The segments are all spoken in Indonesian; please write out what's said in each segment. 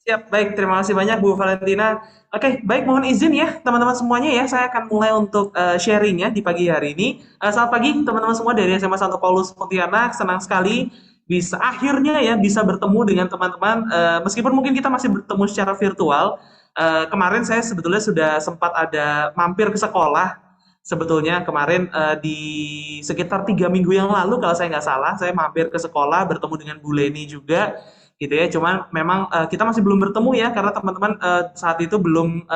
Siap, baik. Terima kasih banyak Bu Valentina. Oke, baik. Mohon izin ya, teman-teman semuanya ya. Saya akan mulai untuk sharing ya di pagi hari ini. Selamat pagi, teman-teman semua dari SMA Santo Paulus Pontianak. Senang sekali bisa akhirnya ya bisa bertemu dengan teman-teman. Meskipun mungkin kita masih bertemu secara virtual. Kemarin saya sebetulnya sudah sempat ada mampir ke sekolah. Sebetulnya kemarin di sekitar 3 minggu yang lalu kalau saya nggak salah, saya mampir ke sekolah bertemu dengan Bu Leni juga gitu ya. Cuman memang kita masih belum bertemu ya karena teman-teman saat itu belum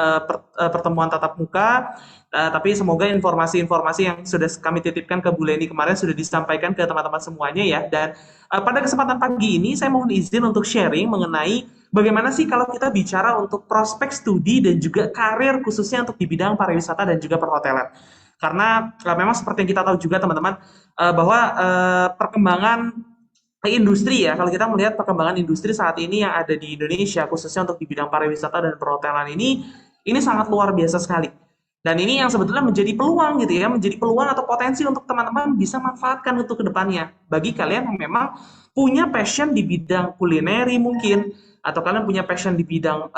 pertemuan tatap muka. Tapi semoga informasi-informasi yang sudah kami titipkan ke Bu Leni kemarin sudah disampaikan ke teman-teman semuanya ya. Dan pada kesempatan pagi ini saya mohon izin untuk sharing mengenai bagaimana sih kalau kita bicara untuk prospek studi dan juga karir khususnya untuk di bidang pariwisata dan juga perhotelan. Karena memang seperti yang kita tahu juga teman-teman bahwa perkembangan industri ya, kalau kita melihat perkembangan industri saat ini yang ada di Indonesia, khususnya untuk di bidang pariwisata dan perhotelan ini sangat luar biasa sekali. Dan ini yang sebetulnya menjadi peluang gitu ya, menjadi peluang atau potensi untuk teman-teman bisa manfaatkan untuk kedepannya. Bagi kalian yang memang punya passion di bidang kulineri mungkin, atau kalian punya passion di bidang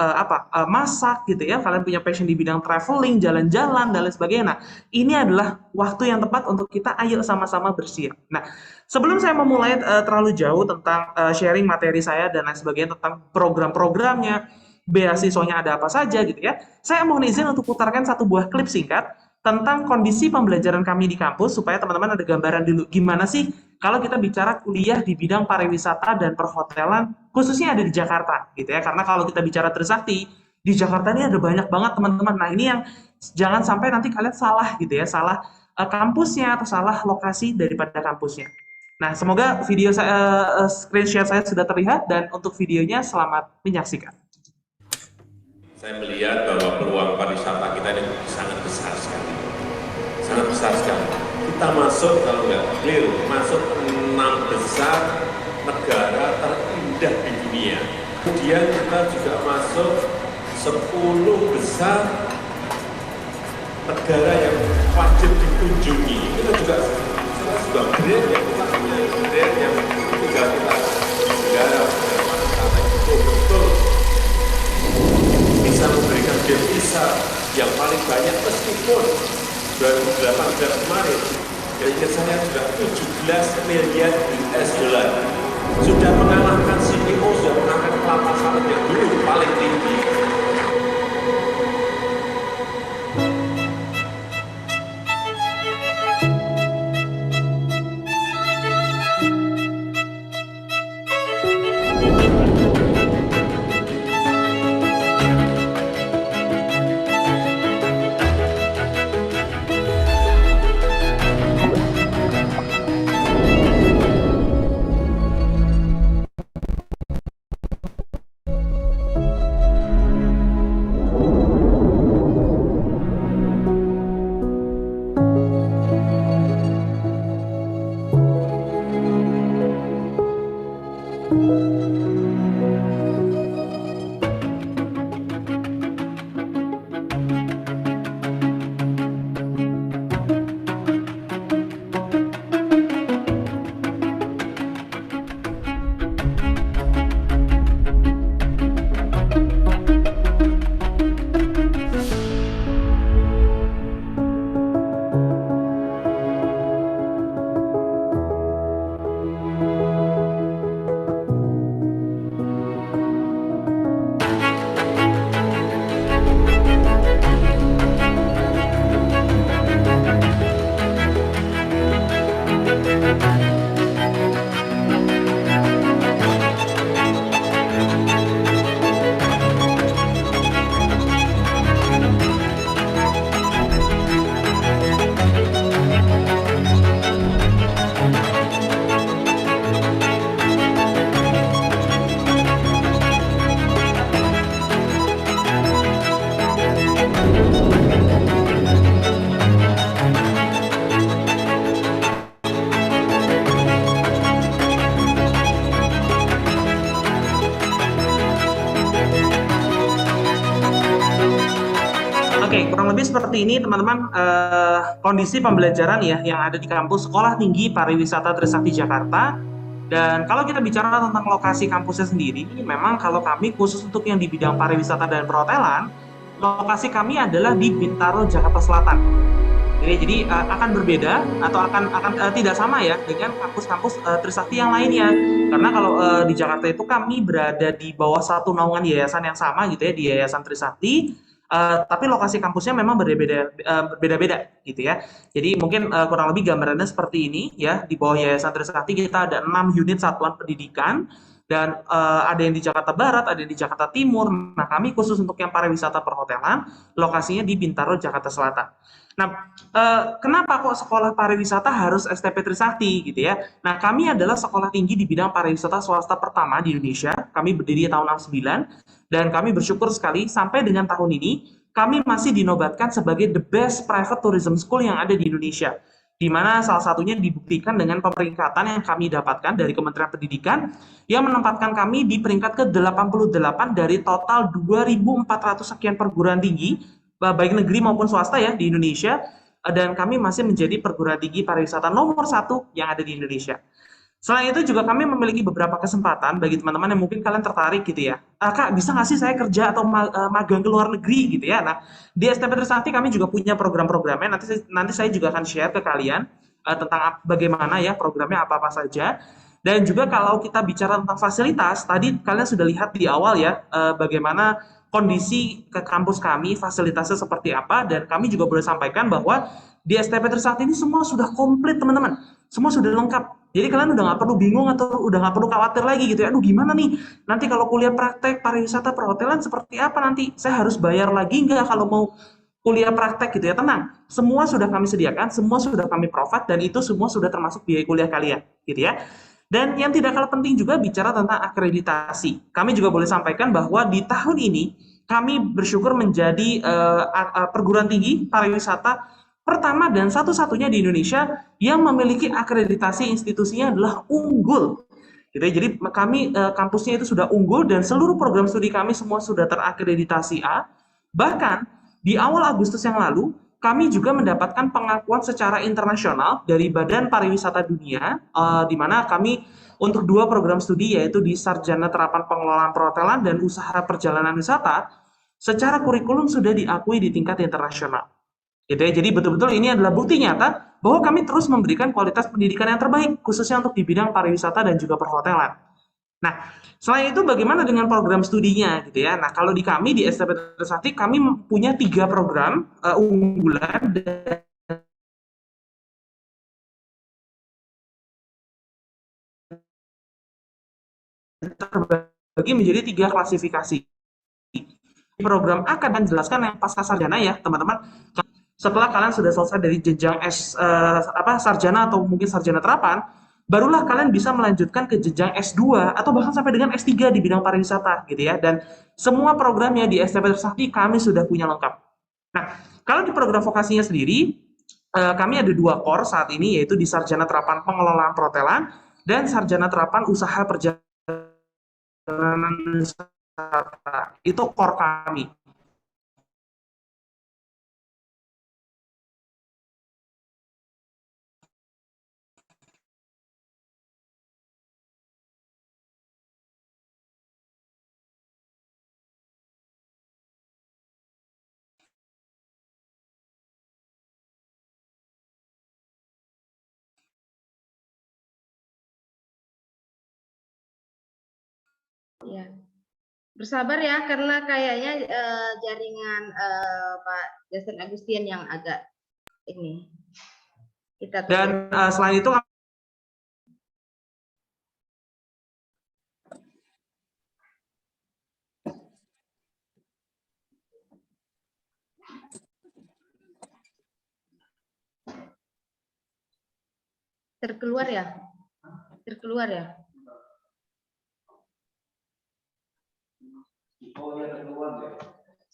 masak gitu ya, kalian punya passion di bidang traveling, jalan-jalan dan lain sebagainya. Nah, ini adalah waktu yang tepat untuk kita ayo sama-sama bersiap. Nah, sebelum saya memulai terlalu jauh tentang sharing materi saya dan lain sebagainya tentang program-programnya, beasiswanya ada apa saja gitu ya, saya mohon izin untuk putarkan satu buah klip singkat tentang kondisi pembelajaran kami di kampus supaya teman-teman ada gambaran dulu gimana sih kalau kita bicara kuliah di bidang pariwisata dan perhotelan khususnya ada di Jakarta gitu ya. Karena kalau kita bicara Trisakti di Jakarta ini ada banyak banget teman-teman. Nah, ini yang jangan sampai nanti kalian salah gitu ya, salah kampusnya atau salah lokasi daripada kampusnya. Nah, semoga video saya, screenshot saya sudah terlihat dan untuk videonya selamat menyaksikan. Saya melihat bahwa peluang pariwisata kita ini sangat besar sekali. Sangat besar sekali. Kita masuk, kalau nggak keliru, masuk 6 besar negara terindah di dunia. Kemudian kita juga masuk 10 besar negara yang wajib dikunjungi. Itu juga grade yang kita punya grade yang tinggal kita negara pariwisata itu betul bisa memberikan devisa yang paling banyak meskipun 2018 kemarin gaji saya sudah 17 miliar US dollar, sudah mengalahkan CEO, sudah mengalahkan kelapa sawit yang dulu paling tinggi. Oke, kurang lebih seperti ini teman-teman kondisi pembelajaran ya yang ada di kampus Sekolah Tinggi Pariwisata Trisakti Jakarta. Dan kalau kita bicara tentang lokasi kampusnya sendiri, memang kalau kami khusus untuk yang di bidang pariwisata dan perhotelan, lokasi kami adalah di Bintaro, Jakarta Selatan. Jadi akan berbeda atau akan tidak sama ya dengan kampus-kampus Trisakti yang lainnya. Karena kalau di Jakarta itu kami berada di bawah satu naungan yayasan yang sama gitu ya, di Yayasan Trisakti. Tapi lokasi kampusnya memang berbeda-beda gitu ya. Jadi mungkin kurang lebih gambarannya seperti ini ya. Di bawah Yayasan Trisakti kita ada 6 unit satuan pendidikan dan ada yang di Jakarta Barat, ada yang di Jakarta Timur. Nah, kami khusus untuk yang pariwisata perhotelan, lokasinya di Bintaro, Jakarta Selatan. Nah, kenapa kok sekolah pariwisata harus STP Trisakti gitu ya? Nah, kami adalah sekolah tinggi di bidang pariwisata swasta pertama di Indonesia. Kami berdiri tahun 69 dan kami bersyukur sekali sampai dengan tahun ini kami masih dinobatkan sebagai the best private tourism school yang ada di Indonesia. Di mana salah satunya dibuktikan dengan peringkatan yang kami dapatkan dari Kementerian Pendidikan yang menempatkan kami di peringkat ke-88 dari total 2.400 sekian perguruan tinggi baik negeri maupun swasta ya di Indonesia, dan kami masih menjadi perguruan tinggi pariwisata nomor 1 yang ada di Indonesia. Selain itu juga kami memiliki beberapa kesempatan bagi teman-teman yang mungkin kalian tertarik gitu ya. Kak, bisa nggak sih saya kerja atau magang ke luar negeri gitu ya. Nah, di STP Trisakti kami juga punya program-programnya. Nanti saya juga akan share ke kalian tentang bagaimana ya programnya apa-apa saja. Dan juga kalau kita bicara tentang fasilitas, tadi kalian sudah lihat di awal ya bagaimana kondisi ke kampus kami, fasilitasnya seperti apa, dan kami juga boleh sampaikan bahwa di STP Trisakti ini semua sudah komplit teman-teman, semua sudah lengkap. Jadi kalian udah nggak perlu bingung atau udah nggak perlu khawatir lagi gitu ya. Aduh gimana nih, nanti kalau kuliah praktek pariwisata perhotelan seperti apa nanti? Saya harus bayar lagi nggak kalau mau kuliah praktek gitu ya? Tenang, semua sudah kami sediakan, semua sudah kami provide, dan itu semua sudah termasuk biaya kuliah kalian gitu ya. Dan yang tidak kalah penting juga bicara tentang akreditasi. Kami juga boleh sampaikan bahwa di tahun ini kami bersyukur menjadi perguruan tinggi pariwisata pertama dan satu-satunya di Indonesia yang memiliki akreditasi institusinya adalah unggul. Gitu ya. Jadi kami kampusnya itu sudah unggul dan seluruh program studi kami semua sudah terakreditasi A. Bahkan di awal Agustus yang lalu kami juga mendapatkan pengakuan secara internasional dari Badan Pariwisata Dunia, di mana kami untuk 2 program studi yaitu di Sarjana Terapan Pengelolaan Perhotelan dan Usaha Perjalanan Wisata, secara kurikulum sudah diakui di tingkat internasional. Gitu ya. Jadi betul-betul ini adalah bukti nyata bahwa kami terus memberikan kualitas pendidikan yang terbaik, khususnya untuk di bidang pariwisata dan juga perhotelan. Nah, selain itu bagaimana dengan program studinya gitu ya? Nah, kalau di kami di STP Trisakti kami punya 3 program unggulan dan terbagi menjadi 3 klasifikasi. Program A akan jelaskan yang pasca sarjana ya, teman-teman. Setelah kalian sudah selesai dari jenjang sarjana atau mungkin sarjana terapan, barulah kalian bisa melanjutkan ke jenjang S2 atau bahkan sampai dengan S3 di bidang pariwisata gitu ya. Dan semua programnya di STP Trisakti kami sudah punya lengkap. Nah, kalau di program vokasinya sendiri, kami ada 2 core saat ini yaitu di Sarjana Terapan Pengelolaan Perhotelan dan Sarjana Terapan Usaha Perjalanan Wisata. Itu core kami. Ya, bersabar ya karena kayaknya jaringan Pak Jason Agustian yang agak ini. Kita Dan selain itu terkeluar ya? Terkeluar ya?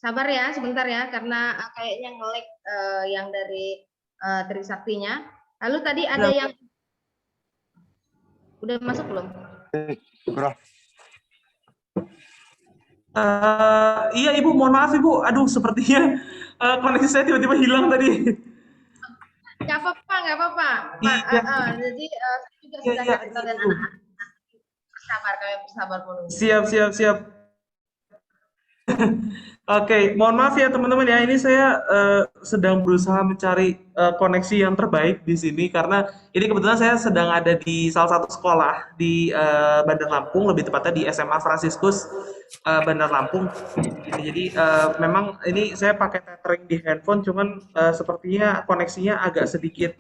Sabar ya, sebentar ya, karena kayaknya nge-lag yang dari Trisaktinya. Lalu tadi ada yang udah masuk belum? Iya Ibu, mohon maaf Ibu. Aduh, sepertinya koneksi saya tiba-tiba hilang tadi. Nggak apa-apa, nggak apa-apa. Pak, Iya. jadi saya juga sudah kasih tahu dan anak-anak bersabar menunggu. Siap, siap, siap. Oke, mohon maaf ya teman-teman ya, ini saya sedang berusaha mencari koneksi yang terbaik di sini karena ini kebetulan saya sedang ada di salah satu sekolah di Bandar Lampung, lebih tepatnya di SMA Fransiskus Bandar Lampung. Gitu. Jadi memang ini saya pakai tethering di handphone, cuman sepertinya koneksinya agak sedikit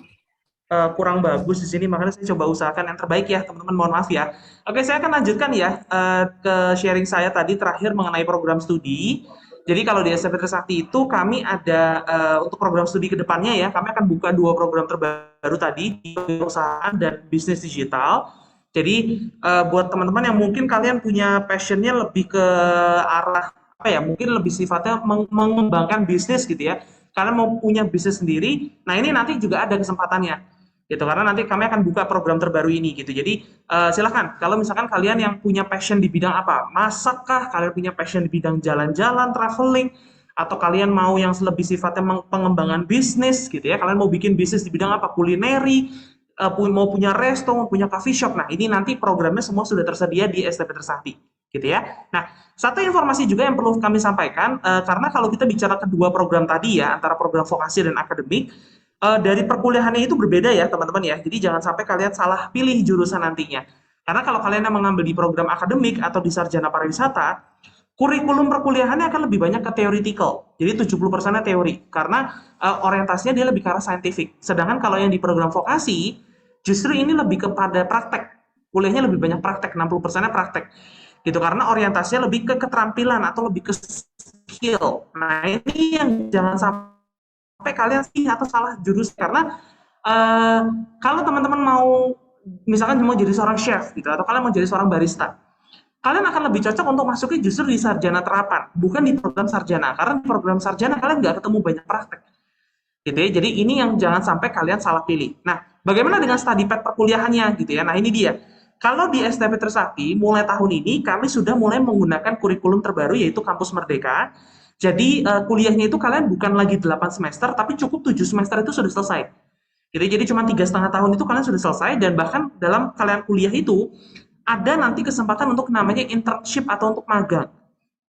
kurang bagus di sini, makanya saya coba usahakan yang terbaik ya teman-teman, mohon maaf ya. Oke, saya akan lanjutkan ya ke sharing saya tadi terakhir mengenai program studi. Jadi kalau di SMP Trisakti itu kami ada untuk program studi kedepannya ya, kami akan buka dua program terbaru tadi di perusahaan dan bisnis digital. Jadi buat teman-teman yang mungkin kalian punya passionnya lebih ke arah apa ya, mungkin lebih sifatnya mengembangkan bisnis gitu ya. Kalian mau punya bisnis sendiri, nah ini nanti juga ada kesempatannya gitu karena nanti kami akan buka program terbaru ini gitu. Jadi silahkan kalau misalkan kalian yang punya passion di bidang apa, masakkah, kalian punya passion di bidang jalan-jalan, traveling, atau kalian mau yang lebih sifatnya pengembangan bisnis gitu ya, kalian mau bikin bisnis di bidang apa, kulineri, mau punya resto, mau punya coffee shop, nah ini nanti programnya semua sudah tersedia di STP Trisakti gitu ya. Nah, satu informasi juga yang perlu kami sampaikan, karena kalau kita bicara kedua program tadi ya, antara program vokasi dan akademik, dari perkuliahannya itu berbeda ya teman-teman ya. Jadi jangan sampai kalian salah pilih jurusan nantinya. Karena kalau kalian yang mengambil di program akademik atau di sarjana pariwisata, kurikulum perkuliahannya akan lebih banyak ke theoretical. Jadi 70%-nya teori. Karena orientasinya dia lebih ke arah scientific. Sedangkan kalau yang di program vokasi, justru ini lebih kepada praktek. Kuliahnya lebih banyak praktek, 60%-nya praktek. Gitu karena orientasinya lebih ke keterampilan atau lebih ke skill. Nah, ini yang jangan sampai kalian sih atau salah jurus karena uh, kalau teman-teman mau misalkan mau jadi seorang chef gitu atau kalian mau jadi seorang barista, kalian akan lebih cocok untuk masuknya justru di sarjana terapan, bukan di program sarjana. Karena di program sarjana kalian nggak ketemu banyak praktek, gitu ya. Jadi ini yang jangan sampai kalian salah pilih. Nah, bagaimana dengan study path perkuliahannya, gitu ya? Nah, ini dia. Kalau di STP Trisakti, mulai tahun ini kami sudah mulai menggunakan kurikulum terbaru yaitu Kampus Merdeka. Jadi kuliahnya itu kalian bukan lagi 8 semester, tapi cukup 7 semester itu sudah selesai. Jadi cuma 3,5 tahun itu kalian sudah selesai dan bahkan dalam kalian kuliah itu ada nanti kesempatan untuk namanya internship atau untuk magang.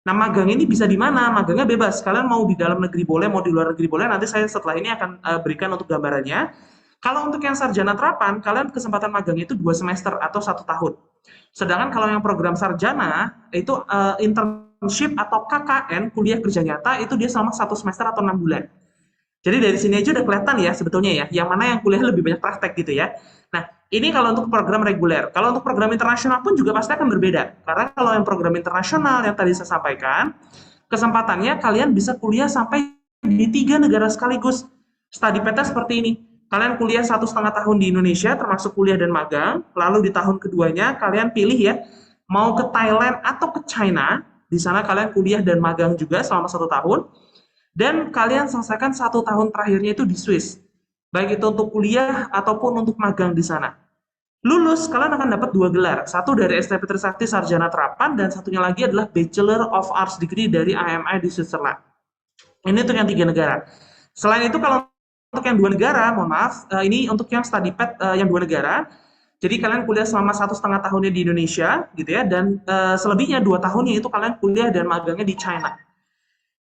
Nah, magang ini bisa di mana? Magangnya bebas. Kalian mau di dalam negeri boleh, mau di luar negeri boleh. Nanti saya setelah ini akan berikan untuk gambarannya. Kalau untuk yang sarjana terapan, kalian kesempatan magangnya itu 2 semester atau 1 tahun. Sedangkan kalau yang program sarjana, itu internship atau KKN, kuliah kerja nyata, itu dia selama 1 semester atau 6 bulan. Jadi dari sini aja udah kelihatan ya sebetulnya ya, yang mana yang kuliah lebih banyak praktek gitu ya. Nah, ini kalau untuk program reguler. Kalau untuk program internasional pun juga pasti akan berbeda. Karena kalau yang program internasional yang tadi saya sampaikan, kesempatannya kalian bisa kuliah sampai di 3 negara sekaligus. Study path seperti ini. Kalian kuliah 1,5 tahun di Indonesia, termasuk kuliah dan magang. Lalu di tahun keduanya kalian pilih ya, mau ke Thailand atau ke China. Di sana kalian kuliah dan magang juga selama 1 tahun dan kalian selesaikan 1 tahun terakhirnya itu di Swiss, baik itu untuk kuliah ataupun untuk magang di sana. Lulus, kalian akan dapat 2 gelar, satu dari STP Trisakti Sarjana Terapan, dan satunya lagi adalah Bachelor of Arts Degree dari IMI di Switzerland. Ini untuk yang 3 negara. Selain itu, kalau untuk yang 2 negara, mohon maaf, ini untuk yang study path yang 2 negara. Jadi kalian kuliah selama 1,5 tahunnya di Indonesia, gitu ya, dan selebihnya 2 tahunnya itu kalian kuliah dan magangnya di China.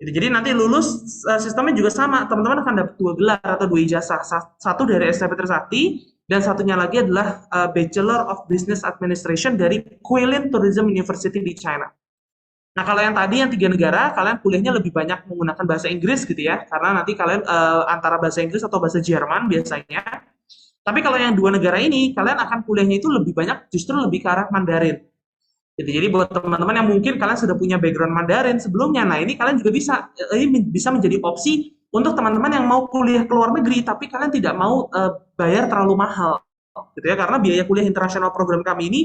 Jadi nanti lulus sistemnya juga sama, teman-teman akan dapat 2 gelar atau 2 ijazah, satu dari STP Trisakti dan satunya lagi adalah Bachelor of Business Administration dari Guilin Tourism University di China. Nah, kalau yang tadi yang 3 negara, kalian kuliahnya lebih banyak menggunakan bahasa Inggris gitu ya, karena nanti kalian antara bahasa Inggris atau bahasa Jerman biasanya. Tapi kalau yang 2 negara ini, kalian akan kuliahnya itu lebih banyak justru lebih ke arah Mandarin. Jadi buat teman-teman yang mungkin kalian sudah punya background Mandarin sebelumnya, nah ini kalian juga ini bisa menjadi opsi untuk teman-teman yang mau kuliah ke luar negeri, tapi kalian tidak mau bayar terlalu mahal, gitu ya, karena biaya kuliah internasional program kami ini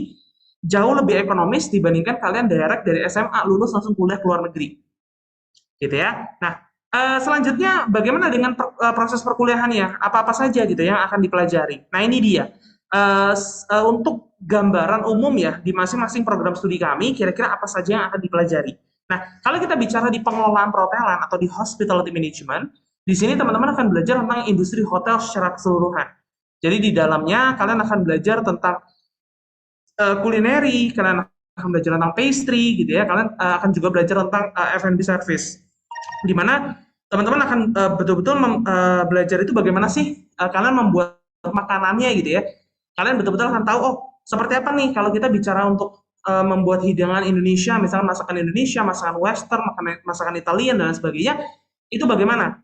jauh lebih ekonomis dibandingkan kalian direct dari SMA lulus langsung kuliah ke luar negeri, gitu ya. Nah, selanjutnya bagaimana dengan proses perkuliahannya? Apa-apa saja gitu yang akan dipelajari? Nah ini dia. Untuk gambaran umum ya di masing-masing program studi kami kira-kira apa saja yang akan dipelajari. Nah, kalau kita bicara di pengelolaan perhotelan atau di hospitality management, di sini teman-teman akan belajar tentang industri hotel secara keseluruhan. Jadi di dalamnya kalian akan belajar tentang kulineri, kalian akan belajar tentang pastry gitu ya, kalian akan juga belajar tentang F&B service. Di mana teman-teman akan betul-betul belajar itu bagaimana sih kalian membuat makanannya gitu ya. Kalian betul-betul akan tahu, oh seperti apa nih kalau kita bicara untuk membuat hidangan Indonesia, misalnya masakan Indonesia, masakan Western, masakan Italian dan sebagainya, itu bagaimana?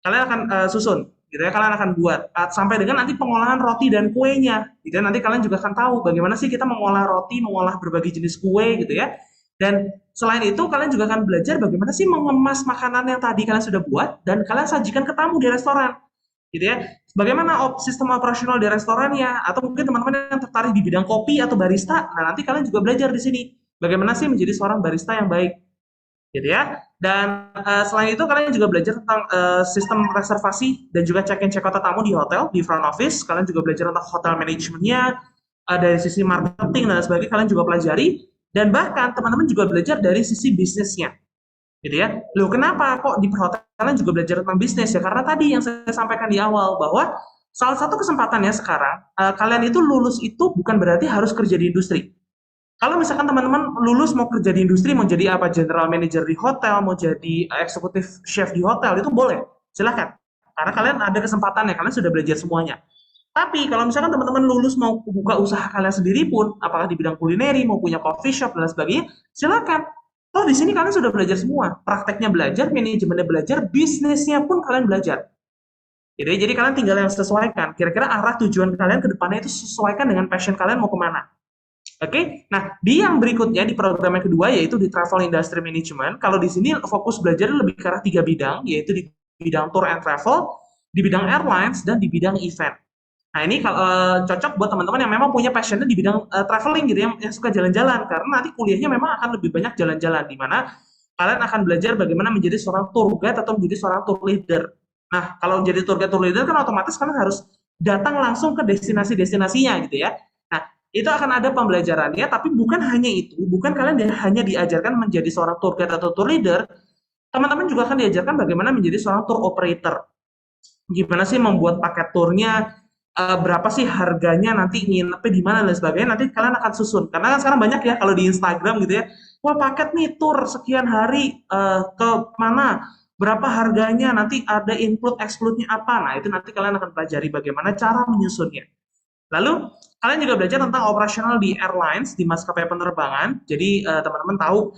Kalian akan susun, gitu ya. Kalian akan buat sampai dengan nanti pengolahan roti dan kuenya, gitu ya. Nanti kalian juga akan tahu bagaimana sih kita mengolah roti, mengolah berbagai jenis kue, gitu ya. Dan selain itu, kalian juga akan belajar bagaimana sih mengemas makanan yang tadi kalian sudah buat dan kalian sajikan ke tamu di restoran, gitu ya. Bagaimana sistem operasional di restorannya, atau mungkin teman-teman yang tertarik di bidang kopi atau barista, nah nanti kalian juga belajar di sini. Bagaimana sih menjadi seorang barista yang baik, gitu ya. Dan selain itu kalian juga belajar tentang sistem reservasi dan juga check-in check-out tamu di hotel, di front office. Kalian juga belajar tentang hotel manajemennya, dari sisi marketing dan sebagainya kalian juga pelajari. Dan bahkan teman-teman juga belajar dari sisi bisnisnya, gitu ya. Loh kenapa kok di perhotelan juga belajar tentang bisnis ya? Karena tadi yang saya sampaikan di awal bahwa salah satu kesempatannya sekarang kalian itu lulus itu bukan berarti harus kerja di industri. Kalau misalkan teman-teman lulus mau kerja di industri, mau jadi apa, general manager di hotel, mau jadi eksekutif chef di hotel, itu boleh, silahkan. Karena kalian ada kesempatannya, kalian sudah belajar semuanya. Tapi kalau misalkan teman-teman lulus mau buka usaha kalian sendiri pun, apakah di bidang kulineri, mau punya coffee shop dan sebagainya, silakan. Oh di sini kalian sudah belajar semua, prakteknya belajar, manajemennya belajar, bisnisnya pun kalian belajar. Jadi kalian tinggal yang sesuaikan. Kira-kira arah tujuan kalian ke depannya itu sesuaikan dengan passion kalian mau kemana. Oke, nah di yang berikutnya di program yang kedua yaitu di Travel Industry Management. Kalau di sini fokus belajar lebih ke arah 3 bidang, yaitu di bidang tour and travel, di bidang airlines, dan di bidang event. Nah ini kalau cocok buat teman-teman yang memang punya passionnya di bidang traveling gitu, yang suka jalan-jalan, karena nanti kuliahnya memang akan lebih banyak jalan-jalan, di mana kalian akan belajar bagaimana menjadi seorang tour guide atau menjadi seorang tour leader. Nah kalau menjadi tour guide, tour leader kan otomatis kalian harus datang langsung ke destinasi-destinasinya gitu ya. Nah itu akan ada pembelajarannya, tapi bukan hanya itu, bukan kalian hanya diajarkan menjadi seorang tour guide atau tour leader, teman-teman juga akan diajarkan bagaimana menjadi seorang tour operator. Gimana sih membuat paket turnya, berapa sih harganya, nanti nginepnya di mana dan sebagainya, nanti kalian akan susun. Karena kan sekarang banyak ya kalau di Instagram gitu ya, wah paket nih tour sekian hari ke mana, berapa harganya, nanti ada include exclude-nya apa. Nah itu nanti kalian akan pelajari bagaimana cara menyusunnya. Lalu kalian juga belajar tentang operasional di airlines, di maskapai penerbangan. Jadi teman-teman tahu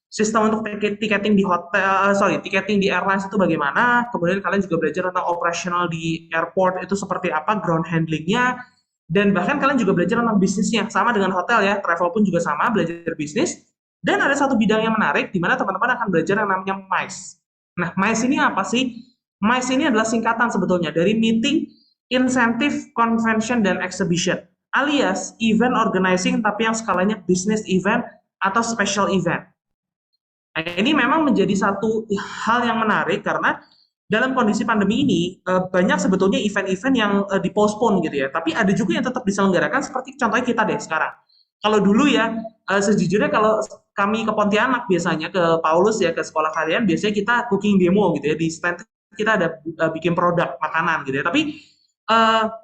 sistem untuk tiketing di hotel, tiketing di airlines itu bagaimana. Kemudian kalian juga belajar tentang operasional di airport itu seperti apa, ground handlingnya. Dan bahkan kalian juga belajar tentang bisnisnya, sama dengan hotel ya, travel pun juga sama, belajar bisnis. Dan ada satu bidang yang menarik, di mana teman-teman akan belajar yang namanya MICE. Nah, MICE ini apa sih? MICE ini adalah singkatan sebetulnya dari Meeting, Incentive, Convention, dan Exhibition. Alias event organizing tapi yang skalanya business event atau special event. Nah, ini memang menjadi satu hal yang menarik karena dalam kondisi pandemi ini banyak sebetulnya event-event yang dipospon gitu ya. Tapi ada juga yang tetap diselenggarakan seperti contohnya kita deh sekarang. Kalau dulu ya sejujurnya kalau kami ke Pontianak biasanya ke Paulus ya, ke sekolah kalian, biasanya kita cooking demo gitu ya, di stand kita ada bikin produk makanan gitu ya. Tapi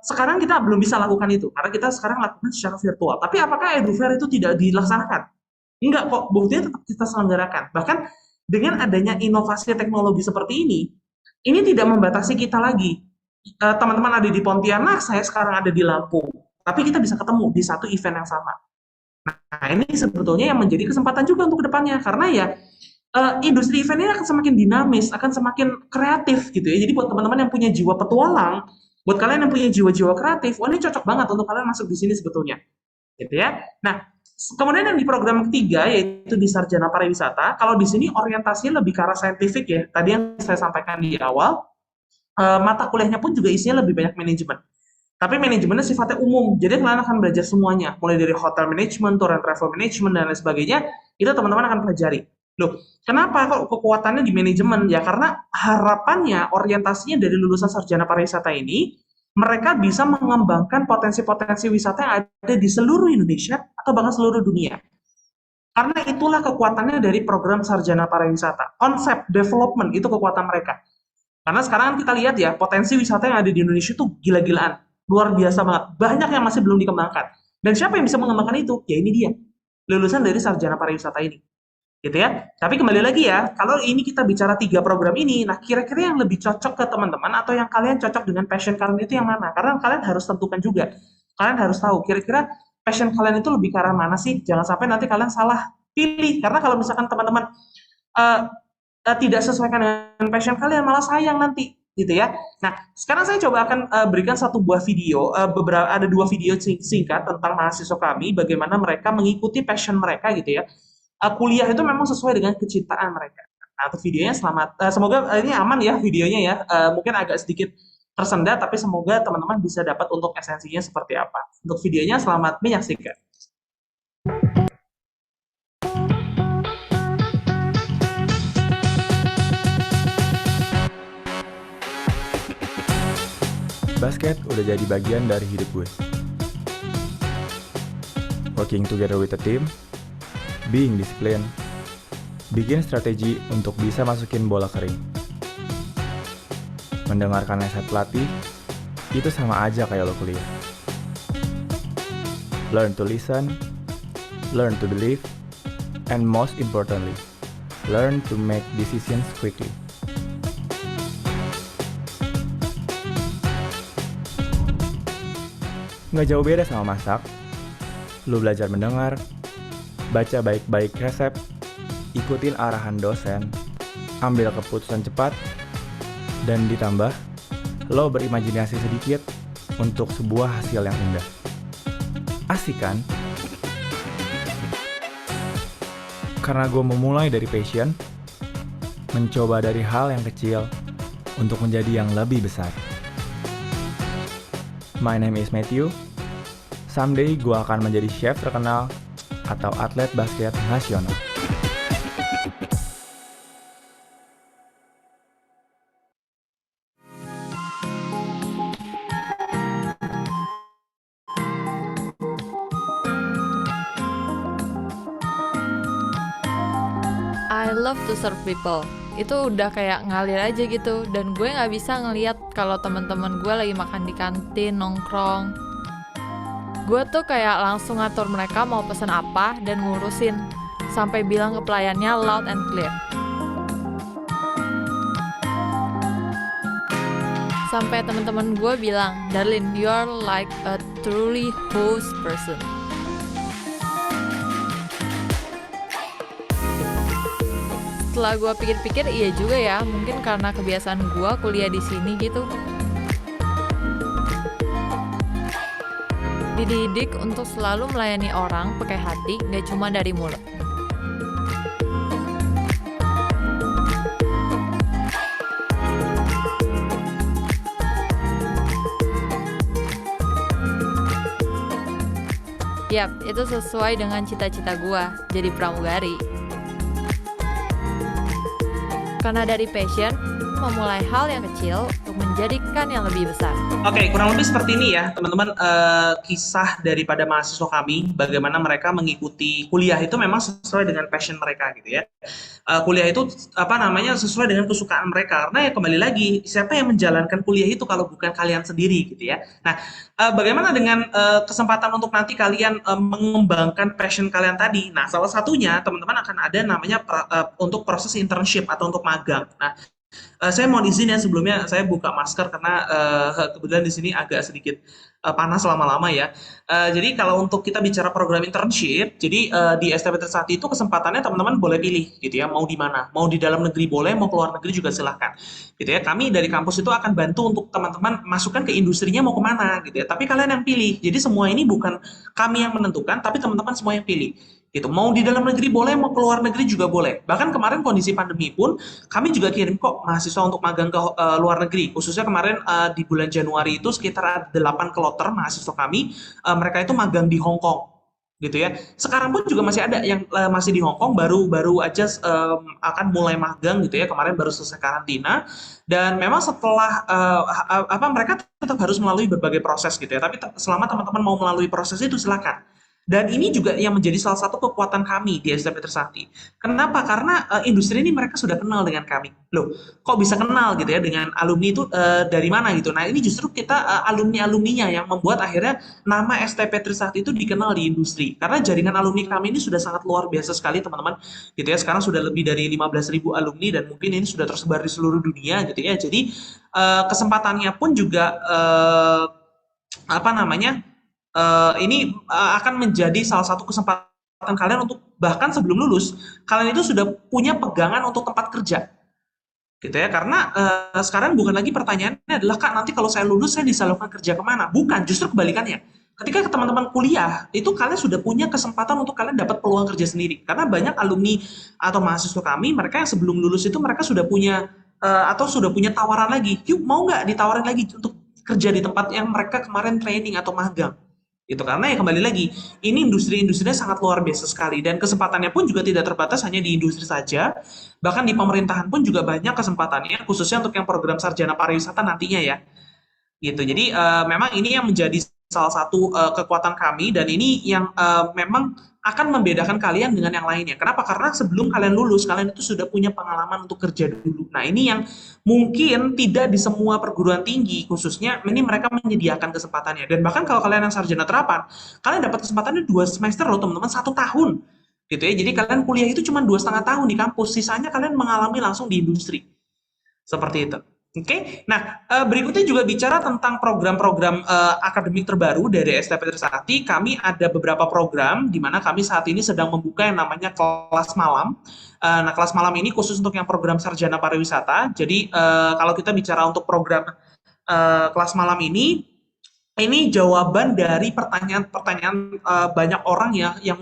sekarang kita belum bisa lakukan itu karena kita sekarang lakukan secara virtual. Tapi apakah EduFair itu tidak dilaksanakan? Enggak kok, buktinya tetap kita selenggarakan. Bahkan dengan adanya inovasi teknologi seperti ini tidak membatasi kita lagi. Teman-teman ada di Pontianak, saya sekarang ada di Lampung. Tapi kita bisa ketemu di satu event yang sama. Nah, ini sebetulnya yang menjadi kesempatan juga untuk kedepannya. Karena ya, industri event ini akan semakin dinamis, akan semakin kreatif gitu ya. Jadi buat teman-teman yang punya jiwa petualang, buat kalian yang punya jiwa-jiwa kreatif, wah ini cocok banget untuk kalian masuk di sini sebetulnya. Gitu ya. Nah, kemudian yang di program ketiga yaitu di sarjana pariwisata. Kalau di sini orientasinya lebih ke arah saintifik ya. Tadi yang saya sampaikan di awal, mata kuliahnya pun juga isinya lebih banyak manajemen. Tapi manajemennya sifatnya umum. Jadi kalian akan belajar semuanya, mulai dari hotel management, tour and travel management dan lain sebagainya. Itu teman-teman akan pelajari. Loh, kenapa kok kekuatannya di manajemen? Ya karena harapannya orientasinya dari lulusan sarjana pariwisata ini mereka bisa mengembangkan potensi-potensi wisata yang ada di seluruh Indonesia atau bahkan seluruh dunia. Karena itulah kekuatannya dari program sarjana pariwisata. Konsep development itu kekuatan mereka. Karena sekarang kita lihat ya, potensi wisata yang ada di Indonesia itu gila-gilaan. Luar biasa banget. Banyak yang masih belum dikembangkan. Dan siapa yang bisa mengembangkan itu? Ya ini dia, lulusan dari sarjana pariwisata ini. Gitu ya. Tapi kembali lagi ya, kalau ini kita bicara 3 program ini, nah kira-kira yang lebih cocok ke teman-teman atau yang kalian cocok dengan passion kalian itu yang mana? Karena kalian harus tentukan juga. Kalian harus tahu kira-kira passion kalian itu lebih ke arah mana sih? Jangan sampai nanti kalian salah pilih. Karena kalau misalkan teman-teman eh, tidak sesuaikan dengan passion kalian, malah sayang nanti gitu ya. Nah, sekarang saya coba akan berikan satu buah video, ada 2 video singkat tentang mahasiswa kami, bagaimana mereka mengikuti passion mereka gitu ya. Kuliah itu memang sesuai dengan kecintaan mereka. Nah, untuk videonya selamat, semoga ini aman ya videonya ya. Mungkin agak sedikit tersendat, tapi semoga teman-teman bisa dapat untuk esensinya seperti apa. Untuk videonya selamat menyaksikan. Basket udah jadi bagian dari hidup gue. Working together with a team, being disciplined, bikin strategi untuk bisa masukin bola kering. Mendengarkan nasihat pelatih, itu sama aja kayak lo kuliah. Learn to listen, learn to believe, and most importantly, learn to make decisions quickly. Nggak jauh beda sama masak. Lu belajar mendengar, baca baik-baik resep, ikutin arahan dosen, ambil keputusan cepat, dan ditambah, lo berimajinasi sedikit untuk sebuah hasil yang indah. Asik kan? Karena gue memulai dari passion, mencoba dari hal yang kecil untuk menjadi yang lebih besar. My name is Matthew. Someday gue akan menjadi chef terkenal atau atlet basket nasional. I love to serve people. Itu udah kayak ngalir aja gitu. Dan gue gak bisa ngeliat kalau teman-teman gue lagi makan di kantin, nongkrong. Gue tuh kayak langsung ngatur mereka mau pesen apa dan ngurusin. Sampai bilang ke pelayannya loud and clear. Sampai teman-teman gue bilang, Darlin, you are like a truly host person. Setelah gue pikir-pikir, iya juga ya, mungkin karena kebiasaan gue kuliah di sini gitu. Dididik untuk selalu melayani orang pakai hati, gak cuma dari mulut. Yap, itu sesuai dengan cita-cita gue, jadi pramugari. Karena dari passion, memulai hal yang kecil untuk menjadikan yang lebih besar. Oke, kurang lebih seperti ini ya, teman-teman, kisah daripada mahasiswa kami, bagaimana mereka mengikuti kuliah itu memang sesuai dengan passion mereka gitu ya. Kuliah itu sesuai dengan kesukaan mereka, karena ya kembali lagi, siapa yang menjalankan kuliah itu kalau bukan kalian sendiri gitu ya. Nah, bagaimana dengan kesempatan untuk nanti kalian mengembangkan passion kalian tadi? Nah, salah satunya teman-teman akan ada namanya untuk proses internship atau untuk magang. Nah, saya mohon izin ya sebelumnya saya buka masker karena kebetulan di sini agak sedikit panas lama-lama ya. Jadi kalau untuk kita bicara program internship, jadi di STP Trisakti itu kesempatannya teman-teman boleh pilih gitu ya, mau di mana, mau di dalam negeri boleh, mau keluar negeri juga silahkan. Gitu ya. Kami dari kampus itu akan bantu untuk teman-teman masukkan ke industrinya mau kemana gitu ya. Tapi kalian yang pilih. Jadi semua ini bukan kami yang menentukan, tapi teman-teman semua yang pilih. Gitu. Mau di dalam negeri boleh, mau keluar negeri juga boleh. Bahkan kemarin kondisi pandemi pun kami juga kirim kok mahasiswa untuk magang ke luar negeri. Khususnya kemarin di bulan Januari itu sekitar 8 kloter mahasiswa kami, mereka itu magang di Hong Kong gitu ya. Sekarang pun juga masih ada yang masih di Hong Kong, baru aja akan mulai magang gitu ya. Kemarin baru selesai karantina dan memang setelah mereka tetap harus melalui berbagai proses gitu ya. Tapi selama teman-teman mau melalui proses itu silakan. Dan ini juga yang menjadi salah satu kekuatan kami di STP Trisakti. Kenapa? Karena industri ini mereka sudah kenal dengan kami. Loh, kok bisa kenal gitu ya dengan alumni itu dari mana gitu. Nah, ini justru kita alumni-alumninya yang membuat akhirnya nama STP Trisakti itu dikenal di industri. Karena jaringan alumni kami ini sudah sangat luar biasa sekali, teman-teman. Gitu ya, sekarang sudah lebih dari 15.000 alumni dan mungkin ini sudah tersebar di seluruh dunia gitu ya. Jadi kesempatannya pun juga apa namanya? Ini akan menjadi salah satu kesempatan kalian untuk bahkan sebelum lulus, kalian itu sudah punya pegangan untuk tempat kerja, gitu ya. Karena sekarang bukan lagi pertanyaannya adalah Kak, nanti kalau saya lulus saya disalurkan kerja kemana? Bukan, justru kebalikannya. Ketika teman-teman kuliah, itu kalian sudah punya kesempatan untuk kalian dapat peluang kerja sendiri. Karena banyak alumni atau mahasiswa kami, mereka yang sebelum lulus itu mereka sudah punya atau sudah punya tawaran lagi. Yuk, mau nggak ditawarin lagi untuk kerja di tempat yang mereka kemarin training atau magang? Itu karena ya kembali lagi, ini industri-industrinya sangat luar biasa sekali dan kesempatannya pun juga tidak terbatas hanya di industri saja, bahkan di pemerintahan pun juga banyak kesempatannya, khususnya untuk yang program sarjana pariwisata nantinya ya gitu. Jadi memang ini yang menjadi salah satu kekuatan kami dan ini yang memang akan membedakan kalian dengan yang lainnya. Kenapa? Karena sebelum kalian lulus, kalian itu sudah punya pengalaman untuk kerja dulu. Nah, ini yang mungkin tidak di semua perguruan tinggi, khususnya ini mereka menyediakan kesempatannya. Dan bahkan kalau kalian yang sarjana terapan, kalian dapat kesempatannya 2 semester loh teman-teman, 1 tahun gitu ya. Jadi kalian kuliah itu cuma 2,5 tahun di kampus, sisanya kalian mengalami langsung di industri. Seperti itu. Oke, nah berikutnya juga bicara tentang program-program akademik terbaru dari STP Trisakti. Kami ada beberapa program di mana kami saat ini sedang membuka yang namanya kelas malam. Nah, kelas malam ini khusus untuk yang program sarjana pariwisata. Jadi kalau kita bicara untuk program kelas malam ini jawaban dari pertanyaan-pertanyaan banyak orang ya yang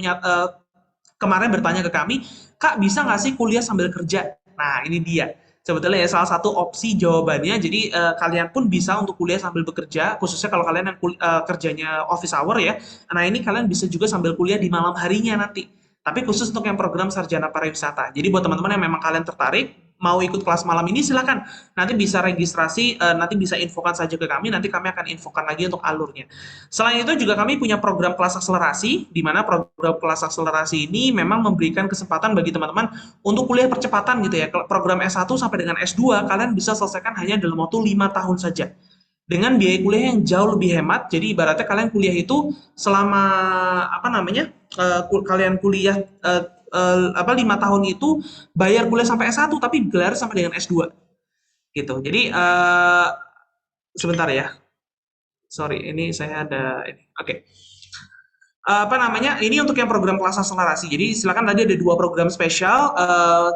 kemarin bertanya ke kami, Kak bisa nggak sih kuliah sambil kerja? Nah, ini dia. Sebetulnya ya salah satu opsi jawabannya. Jadi kalian pun bisa untuk kuliah sambil bekerja, khususnya kalau kalian yang kerjanya office hour ya. Nah ini kalian bisa juga sambil kuliah di malam harinya nanti. Tapi khusus untuk yang program sarjana pariwisata. Jadi buat teman-teman yang memang kalian tertarik mau ikut kelas malam ini silakan. Nanti bisa registrasi, nanti bisa infokan saja ke kami. Nanti kami akan infokan lagi untuk alurnya. Selain itu juga kami punya program kelas akselerasi, di mana program kelas akselerasi ini memang memberikan kesempatan bagi teman-teman untuk kuliah percepatan gitu ya. Program S1 sampai dengan S2 kalian bisa selesaikan hanya dalam waktu 5 tahun saja. Dengan biaya kuliah yang jauh lebih hemat. Jadi ibaratnya kalian kuliah itu selama apa namanya? Kalian kuliah 5 tahun itu bayar kuliah sampai S1 tapi gelar sampai dengan S2 gitu. Jadi sebentar ya. Sorry, ini saya ada ini. Oke. Apa namanya? Ini untuk yang program kelas akselerasi. Jadi silakan tadi ada 2 program spesial.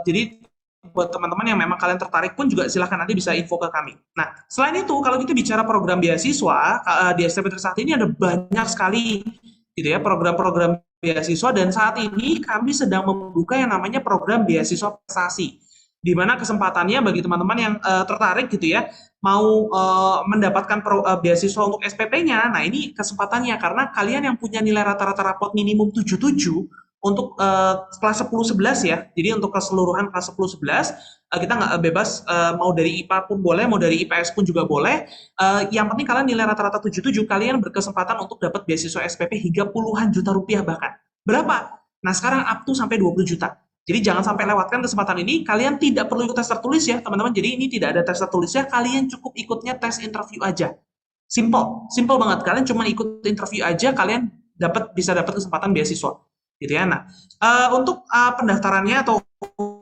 Jadi buat teman-teman yang memang kalian tertarik pun juga silahkan nanti bisa info ke kami. Nah, selain itu kalau kita bicara program beasiswa di STP Trisakti ini ada banyak sekali gitu ya program-program beasiswa dan saat ini kami sedang membuka yang namanya program beasiswa prestasi. Di mana kesempatannya bagi teman-teman yang tertarik gitu ya mau mendapatkan beasiswa untuk SPP-nya. Nah, ini kesempatannya karena kalian yang punya nilai rata-rata rapot minimum 77 untuk kelas 10-11 ya. Jadi untuk keseluruhan kelas 10-11 kita nggak bebas mau dari IPA pun boleh, mau dari IPS pun juga boleh. Yang penting kalian nilai rata-rata 77, kalian berkesempatan untuk dapat beasiswa SPP hingga puluhan juta rupiah bahkan. Berapa? Nah, sekarang up to sampai 20 juta. Jadi jangan sampai lewatkan kesempatan ini. Kalian tidak perlu ikut tes tertulis ya, teman-teman. Jadi ini tidak ada tes tertulisnya. Kalian cukup ikutnya tes interview aja. Simple banget. Kalian cuma ikut interview aja, kalian bisa dapat kesempatan beasiswa. Gitu ya. Nah, untuk pendaftarannya atau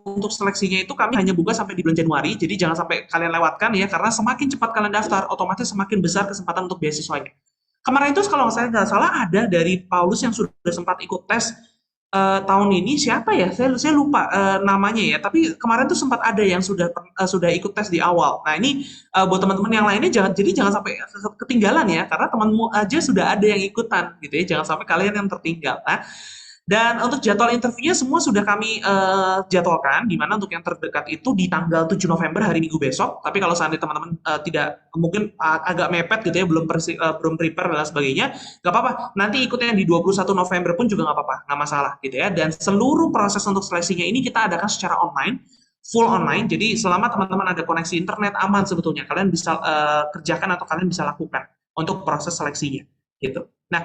untuk seleksinya itu kami hanya buka sampai di bulan Januari. Jadi jangan sampai kalian lewatkan ya, karena semakin cepat kalian daftar, otomatis semakin besar kesempatan untuk beasiswanya. Kemarin itu kalau saya nggak salah ada dari Paulus yang sudah sempat ikut tes tahun ini siapa ya? Saya lupa namanya ya. Tapi kemarin tuh sempat ada yang sudah ikut tes di awal. Nah ini buat teman-teman yang lainnya jangan sampai ketinggalan ya, karena temanmu aja sudah ada yang ikutan gitu ya. Jangan sampai kalian yang tertinggal. Nah, dan untuk jadwal interviewnya semua sudah kami jadwalkan, di mana untuk yang terdekat itu di tanggal 7 November hari Minggu besok. Tapi kalau seandainya teman-teman tidak mungkin agak mepet gitu ya, belum prepare dan sebagainya, nggak apa-apa. Nanti ikutnya di 21 November pun juga nggak apa-apa, nggak masalah gitu ya. Dan seluruh proses untuk seleksinya ini kita adakan secara online, full online. Jadi selama teman-teman ada koneksi internet aman sebetulnya, kalian bisa kerjakan atau kalian bisa lakukan untuk proses seleksinya gitu. Nah,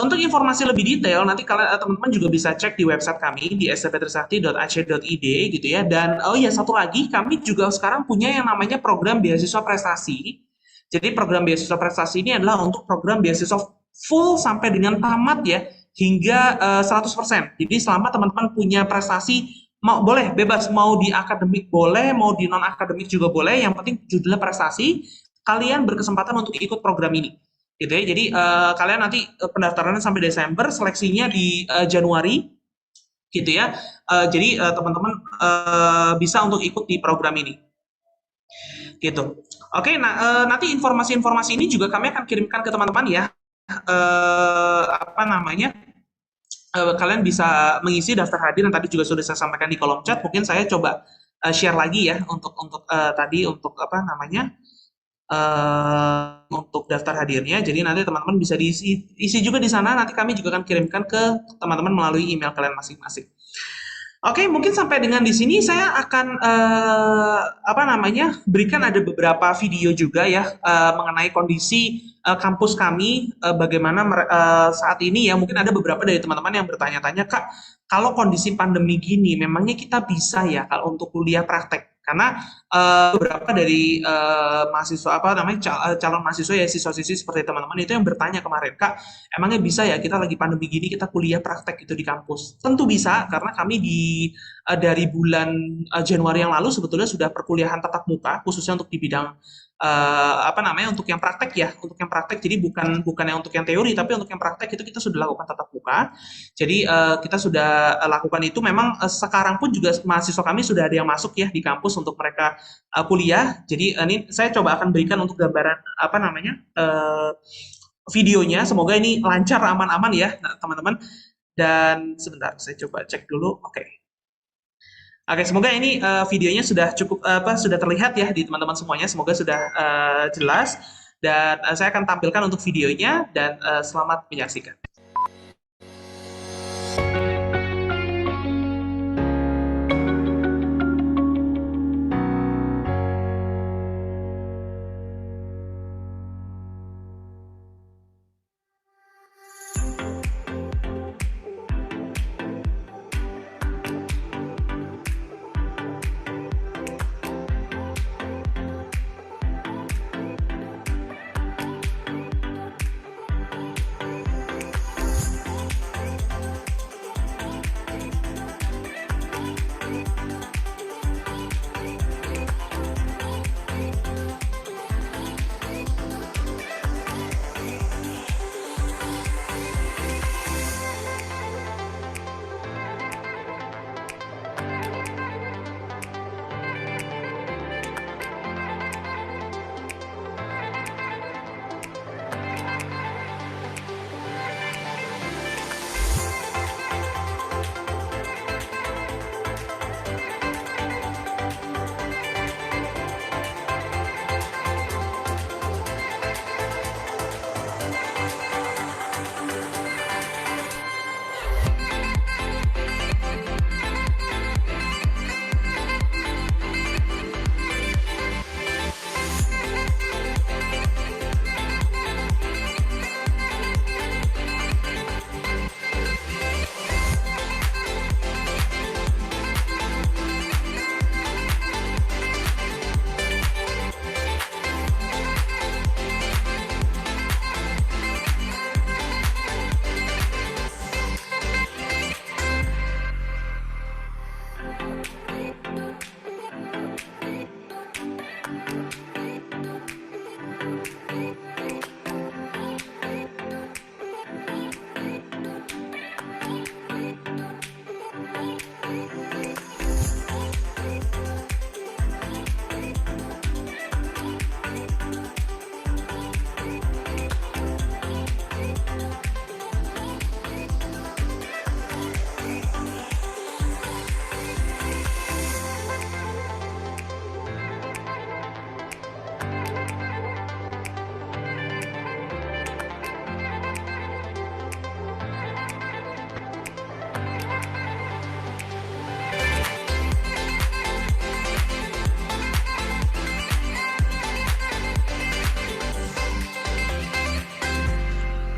untuk informasi lebih detail nanti kalian teman-teman juga bisa cek di website kami di stptrisakti.ac.id gitu ya. Dan oh ya satu lagi, kami juga sekarang punya yang namanya program beasiswa prestasi. Jadi program beasiswa prestasi ini adalah untuk program beasiswa full sampai dengan tamat ya, hingga 100%. Jadi selama teman-teman punya prestasi, mau boleh bebas, mau di akademik boleh, mau di non akademik juga boleh, yang penting judulnya prestasi, kalian berkesempatan untuk ikut program ini gitu ya. Jadi kalian nanti pendaftarannya sampai Desember, seleksinya di Januari gitu ya. Jadi teman-teman bisa untuk ikut di program ini gitu. Oke, nah nanti informasi-informasi ini juga kami akan kirimkan ke teman-teman ya. Apa namanya? Kalian bisa mengisi daftar hadir yang tadi juga sudah saya sampaikan di kolom chat. Mungkin saya coba share lagi ya untuk tadi untuk apa namanya? Untuk daftar hadirnya. Jadi nanti teman-teman bisa isi juga di sana. Nanti kami juga akan kirimkan ke teman-teman melalui email kalian masing-masing. Oke, mungkin sampai dengan di sini saya akan apa namanya berikan ada beberapa video juga ya mengenai kondisi kampus kami bagaimana saat ini ya. Mungkin ada beberapa dari teman-teman yang bertanya-tanya, Kak, kalau kondisi pandemi gini, memangnya kita bisa ya kalau untuk kuliah praktek? Karena beberapa dari mahasiswa apa namanya calon mahasiswa ya siswa-siswi seperti teman-teman itu yang bertanya kemarin, Kak, emangnya bisa ya kita lagi pandemi gini kita kuliah praktek itu di kampus? Tentu bisa, karena kami dari bulan Januari yang lalu sebetulnya sudah perkuliahan tatap muka khususnya untuk di bidang apa namanya untuk yang praktek ya, untuk yang praktek. Jadi bukan yang untuk yang teori, tapi untuk yang praktek itu kita sudah lakukan tatap muka. Jadi kita sudah lakukan itu. Memang sekarang pun juga mahasiswa kami sudah ada yang masuk ya di kampus untuk mereka kuliah. Jadi ini saya coba akan berikan untuk gambaran apa namanya videonya. Semoga ini lancar, aman-aman ya teman-teman. Dan sebentar saya coba cek dulu. Oke, semoga ini videonya sudah cukup sudah terlihat ya di teman-teman semuanya. Semoga sudah jelas dan saya akan tampilkan untuk videonya dan selamat menyaksikan.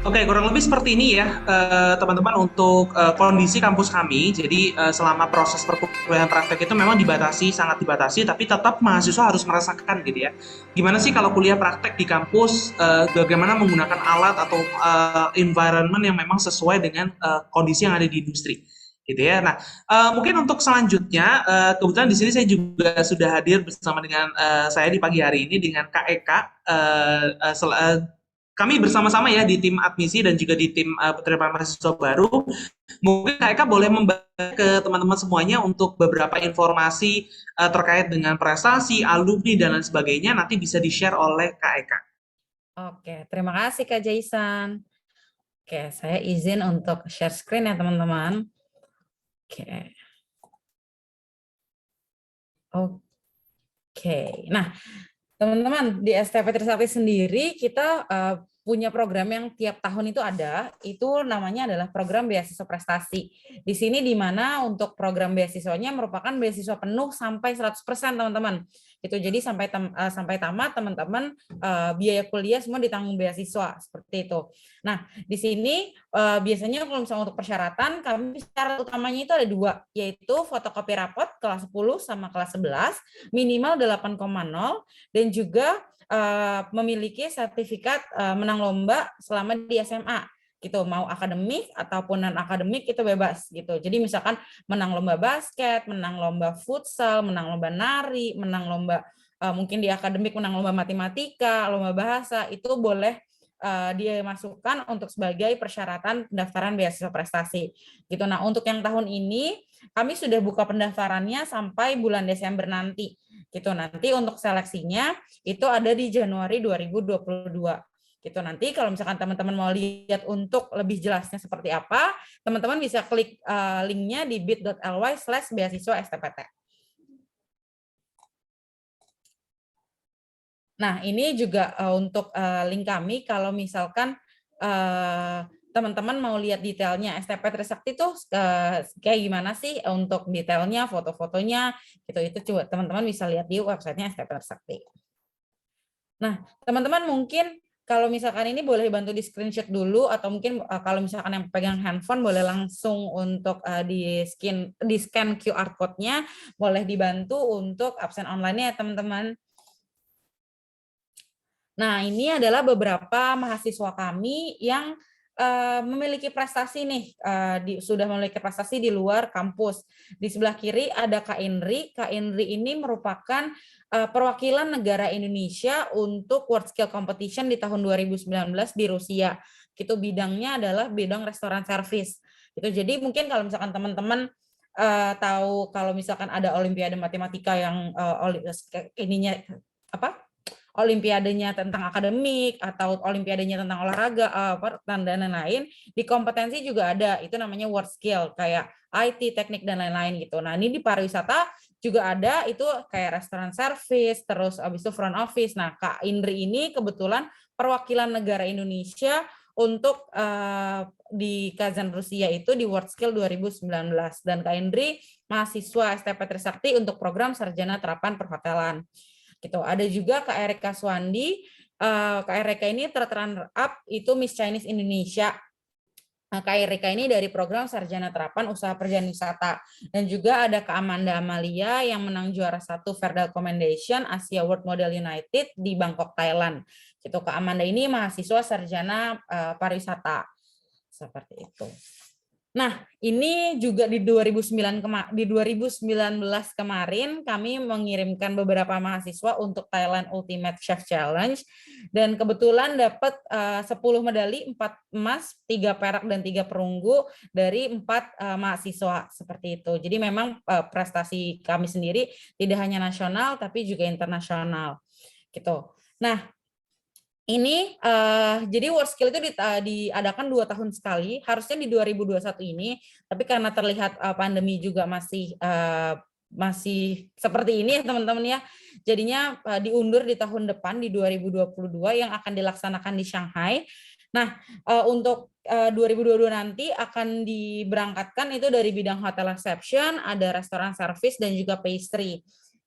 Oke, kurang lebih seperti ini ya, teman-teman untuk kondisi kampus kami. Jadi selama proses perkuliahan praktek itu memang dibatasi, sangat dibatasi, tapi tetap mahasiswa harus merasakan gitu ya. Gimana sih kalau kuliah praktek di kampus, bagaimana menggunakan alat atau environment yang memang sesuai dengan kondisi yang ada di industri gitu ya. Nah, mungkin untuk selanjutnya, kebetulan di sini saya juga sudah hadir bersama dengan saya di pagi hari ini dengan Kak Eka. Kami bersama-sama ya di tim admisi dan juga di tim penerimaan mahasiswa baru. Mungkin Kak Eka boleh membagi ke teman-teman semuanya untuk beberapa informasi terkait dengan prestasi, alumni, dan lain sebagainya. Nanti bisa di-share oleh Kak Eka. Oke, terima kasih Kak Jaisan. Oke, saya izin untuk share screen ya teman-teman. Oke. Oke. Nah, teman-teman, di STP Trisakti sendiri kita punya program yang tiap tahun itu namanya adalah program beasiswa prestasi. Di sini di mana untuk program beasiswanya merupakan beasiswa penuh sampai 100% teman-teman. Itu jadi sampai tamat teman-teman biaya kuliah semua ditanggung beasiswa seperti itu. Nah, di sini biasanya kalau misalnya untuk persyaratan kami syarat utamanya itu ada 2, yaitu fotokopi rapot kelas 10 sama kelas 11 minimal 8,0 dan juga memiliki sertifikat menang lomba selama di SMA gitu, mau akademik ataupun non akademik itu bebas gitu. Jadi misalkan menang lomba basket, menang lomba futsal, menang lomba nari, menang lomba mungkin di akademik menang lomba matematika, lomba bahasa, itu boleh dia masukkan untuk sebagai persyaratan pendaftaran beasiswa prestasi gitu. Nah, untuk yang tahun ini kami sudah buka pendaftarannya sampai bulan Desember nanti gitu. Nanti untuk seleksinya itu ada di Januari 2022 gitu. Nanti kalau misalkan teman-teman mau lihat untuk lebih jelasnya seperti apa, teman-teman bisa klik linknya di bit.ly/beasiswa STPT. Nah, ini juga untuk link kami kalau misalkan teman-teman mau lihat detailnya STP Trisakti itu kayak gimana sih untuk detailnya, foto-fotonya gitu, itu coba teman-teman bisa lihat di websitenya STP Trisakti. Nah, teman-teman mungkin kalau misalkan ini boleh bantu di screenshot dulu atau mungkin kalau misalkan yang pegang handphone boleh langsung untuk di scan QR code-nya, boleh dibantu untuk absen online-nya ya teman-teman. Nah, ini adalah beberapa mahasiswa kami yang memiliki prestasi nih, sudah memiliki prestasi di luar kampus. Di sebelah kiri ada Kak Indri. Kak Indri ini merupakan perwakilan negara Indonesia untuk World Skill Competition di tahun 2019 di Rusia. Itu bidangnya adalah bidang restoran service. Itu jadi mungkin kalau misalkan teman-teman tahu kalau misalkan ada Olimpiade Matematika yang ininya apa? Olimpiadenya tentang akademik atau olimpiadenya tentang olahraga dan lain-lain, di kompetensi juga ada, itu namanya world skill kayak IT, teknik dan lain-lain gitu. Nah, ini di pariwisata juga ada, itu kayak restoran service, terus habis itu front office. Nah, Kak Indri ini kebetulan perwakilan negara Indonesia untuk di Kazan Rusia itu di World Skill 2019, dan Kak Indri mahasiswa STP Trisakti untuk program Sarjana Terapan Perhotelan. Gitu. Ada juga Kak Erika Swandi. Kak Erika ini runner up itu Miss Chinese Indonesia. Kak Erika ini dari program Sarjana Terapan Usaha Perjalanan Wisata. Dan juga ada Kak Amanda Amalia yang menang juara 1 Verdal Commendation Asia World Model United di Bangkok, Thailand. Gitu. Kak Amanda ini mahasiswa Sarjana Pariwisata. Seperti itu. Nah, ini juga di 2019 kemarin kami mengirimkan beberapa mahasiswa untuk Thailand Ultimate Chef Challenge, dan kebetulan dapat 10 medali, 4 emas, 3 perak, dan 3 perunggu dari 4 mahasiswa seperti itu. Jadi memang prestasi kami sendiri tidak hanya nasional tapi juga internasional gitu. Nah, ini jadi World Skill itu diadakan 2 tahun sekali, harusnya di 2021 ini, tapi karena terlihat pandemi juga masih seperti ini ya teman-teman ya, jadinya diundur di tahun depan di 2022 yang akan dilaksanakan di Shanghai. Nah, untuk 2022 nanti akan diberangkatkan itu dari bidang hotel reception, ada restoran service dan juga pastry.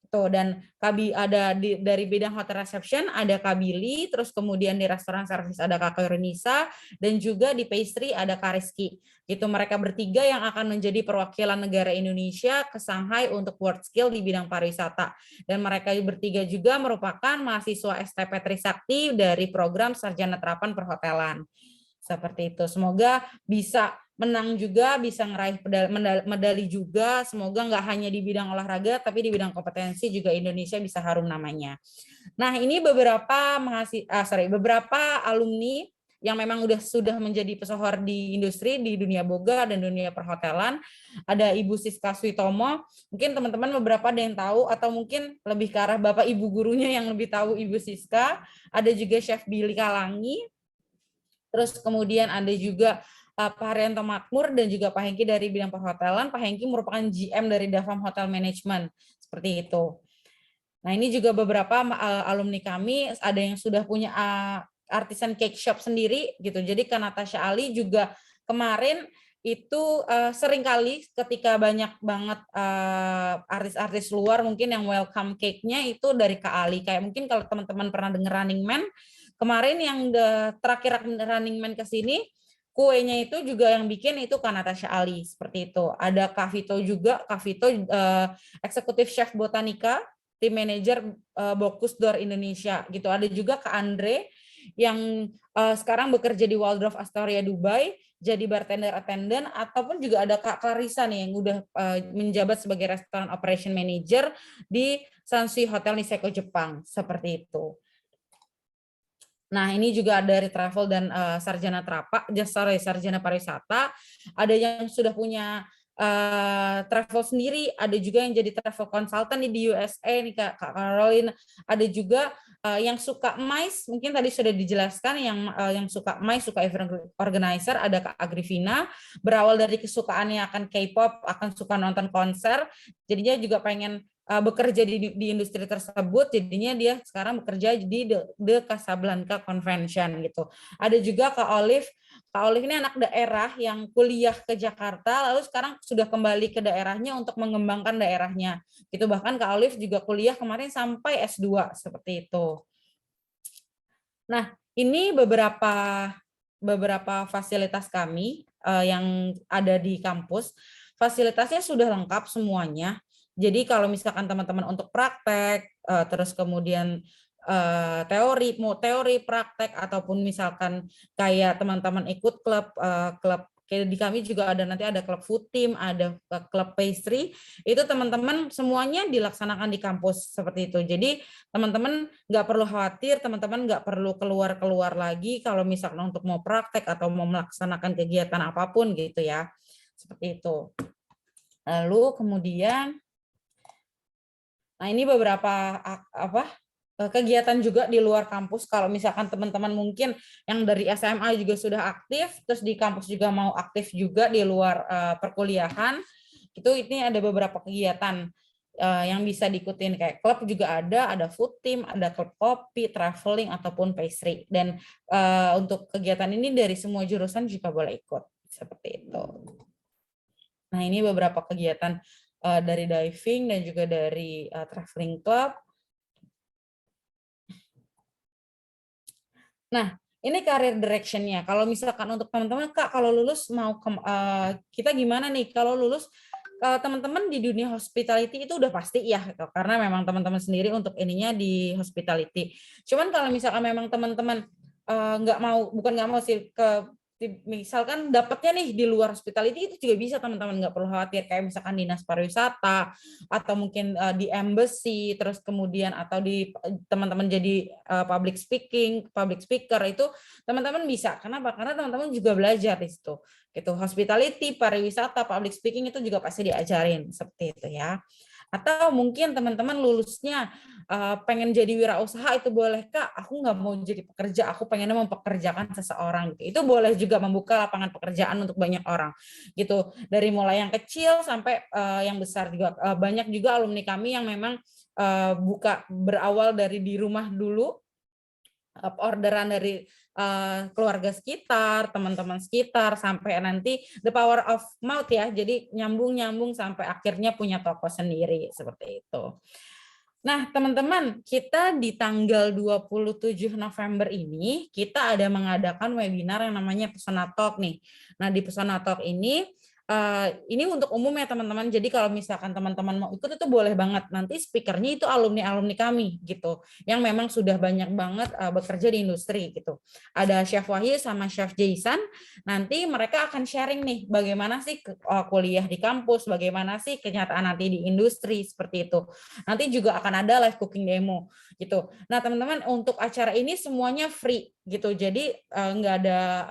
Tuh, dan ada dari bidang hotel reception ada Kabili, terus kemudian di restoran service ada Kak Yunisa, dan juga di pastry ada Kak Rizky. Gitu, mereka bertiga yang akan menjadi perwakilan negara Indonesia ke Shanghai untuk World Skill di bidang pariwisata. Dan mereka bertiga juga merupakan mahasiswa STP Trisakti dari program Sarjana Terapan Perhotelan. Seperti itu. Semoga bisa menang juga, bisa ngeraih medali juga. Semoga nggak hanya di bidang olahraga, tapi di bidang kompetensi juga Indonesia bisa harum namanya. Nah, ini beberapa beberapa alumni yang memang sudah menjadi pesohor di industri, di dunia boga dan dunia perhotelan. Ada Ibu Siska Switomo, mungkin teman-teman beberapa ada yang tahu, atau mungkin lebih ke arah Bapak Ibu gurunya yang lebih tahu Ibu Siska. Ada juga Chef Billy Kalangi, terus kemudian ada juga Pak Haryanto Makmur dan juga Pak Hengki dari bidang perhotelan. Pak Hengki merupakan GM dari Davam Hotel Management, seperti itu. Nah, ini juga beberapa alumni kami, ada yang sudah punya artisan cake shop sendiri gitu. Jadi Kak Natasha Ali juga kemarin itu seringkali ketika banyak banget artis-artis luar mungkin yang welcome cake-nya itu dari Kak Ali. Kayak mungkin kalau teman-teman pernah dengar Running Man, kemarin yang terakhir Running Man ke sini, kuenya itu juga yang bikin itu Kak Natasha Ali, seperti itu. Ada Kak Vito juga, Kak Vito eksekutif chef botanika, tim manajer Bocuse d'Or Indonesia gitu. Ada juga Kak Andre yang sekarang bekerja di Waldorf Astoria Dubai, jadi bartender attendant, ataupun juga ada Kak Clarissa nih yang udah menjabat sebagai restoran operation manager di Sansui Hotel Niseko Jepang, seperti itu. Nah, ini juga dari travel dan sarjana sarjana pariwisata. Ada yang sudah punya travel sendiri, ada juga yang jadi travel consultant di USA nih Kak Caroline. Ada juga yang suka MICE, mungkin tadi sudah dijelaskan, yang suka MICE, suka event organizer, ada Kak Agrifina, berawal dari kesukaannya akan K-pop, akan suka nonton konser, jadinya juga pengen bekerja di industri tersebut, jadinya dia sekarang bekerja di The Casablanca Convention gitu. Ada juga Kak Olive ini anak daerah yang kuliah ke Jakarta, lalu sekarang sudah kembali ke daerahnya untuk mengembangkan daerahnya. Gitu, bahkan Kak Olive juga kuliah kemarin sampai S2 seperti itu. Nah, ini beberapa fasilitas kami yang ada di kampus. Fasilitasnya sudah lengkap semuanya. Jadi kalau misalkan teman-teman untuk praktek, terus kemudian teori praktek, ataupun misalkan kayak teman-teman ikut klub kayak di kami juga nanti ada klub food team, ada klub pastry, itu teman-teman semuanya dilaksanakan di kampus seperti itu. Jadi teman-teman nggak perlu khawatir, teman-teman nggak perlu keluar lagi kalau misalkan untuk mau praktek atau mau melaksanakan kegiatan apapun gitu ya, seperti itu. Lalu kemudian nah, ini beberapa kegiatan juga di luar kampus. Kalau misalkan teman-teman mungkin yang dari SMA juga sudah aktif, terus di kampus juga mau aktif juga di luar perkuliahan, ini ada beberapa kegiatan yang bisa diikutin, kayak klub juga ada food team, ada klub kopi, traveling, ataupun pastry. Dan untuk kegiatan ini dari semua jurusan juga boleh ikut, seperti itu. Nah, ini beberapa kegiatan dari diving dan juga dari traveling club. Nah, ini career direction-nya. Kalau misalkan untuk teman-teman, Kak, kalau lulus mau kita gimana nih? Kalau lulus, teman-teman di dunia hospitality itu udah pasti ya, gitu. Karena memang teman-teman sendiri untuk ininya di hospitality. Cuman kalau misalkan memang teman-teman bukan nggak mau sih, misalkan dapatnya nih di luar hospitality, itu juga bisa teman-teman, nggak perlu khawatir, kayak misalkan dinas pariwisata atau mungkin di embassy, terus kemudian atau di teman-teman jadi public speaker, itu teman-teman bisa. Kenapa? Karena teman-teman juga belajar di situ gitu. Hospitality, pariwisata, public speaking itu juga pasti diajarin seperti itu ya. Atau mungkin teman-teman lulusnya pengen jadi wirausaha, itu boleh, Kak, aku nggak mau jadi pekerja, aku pengennya mempekerjakan seseorang gitu. Itu boleh juga membuka lapangan pekerjaan untuk banyak orang gitu, dari mulai yang kecil sampai yang besar juga. Banyak juga alumni kami yang memang berawal dari di rumah dulu, orderan dari keluarga sekitar, teman-teman sekitar, sampai nanti the power of mouth ya, jadi nyambung sampai akhirnya punya toko sendiri, seperti itu. Nah, teman-teman, kita di tanggal 27 November ini, kita ada mengadakan webinar yang namanya Pesona Talk nih. Nah, di Pesona Talk ini untuk umum ya teman-teman. Jadi kalau misalkan teman-teman mau ikut itu boleh banget. Nanti speakernya itu alumni-alumni kami gitu, yang memang sudah banyak banget bekerja di industri gitu. Ada Chef Wahyu sama Chef Jason. Nanti mereka akan sharing nih bagaimana sih kuliah di kampus, bagaimana sih kenyataan nanti di industri seperti itu. Nanti juga akan ada live cooking demo gitu. Nah, teman-teman, untuk acara ini semuanya free gitu. Jadi nggak ada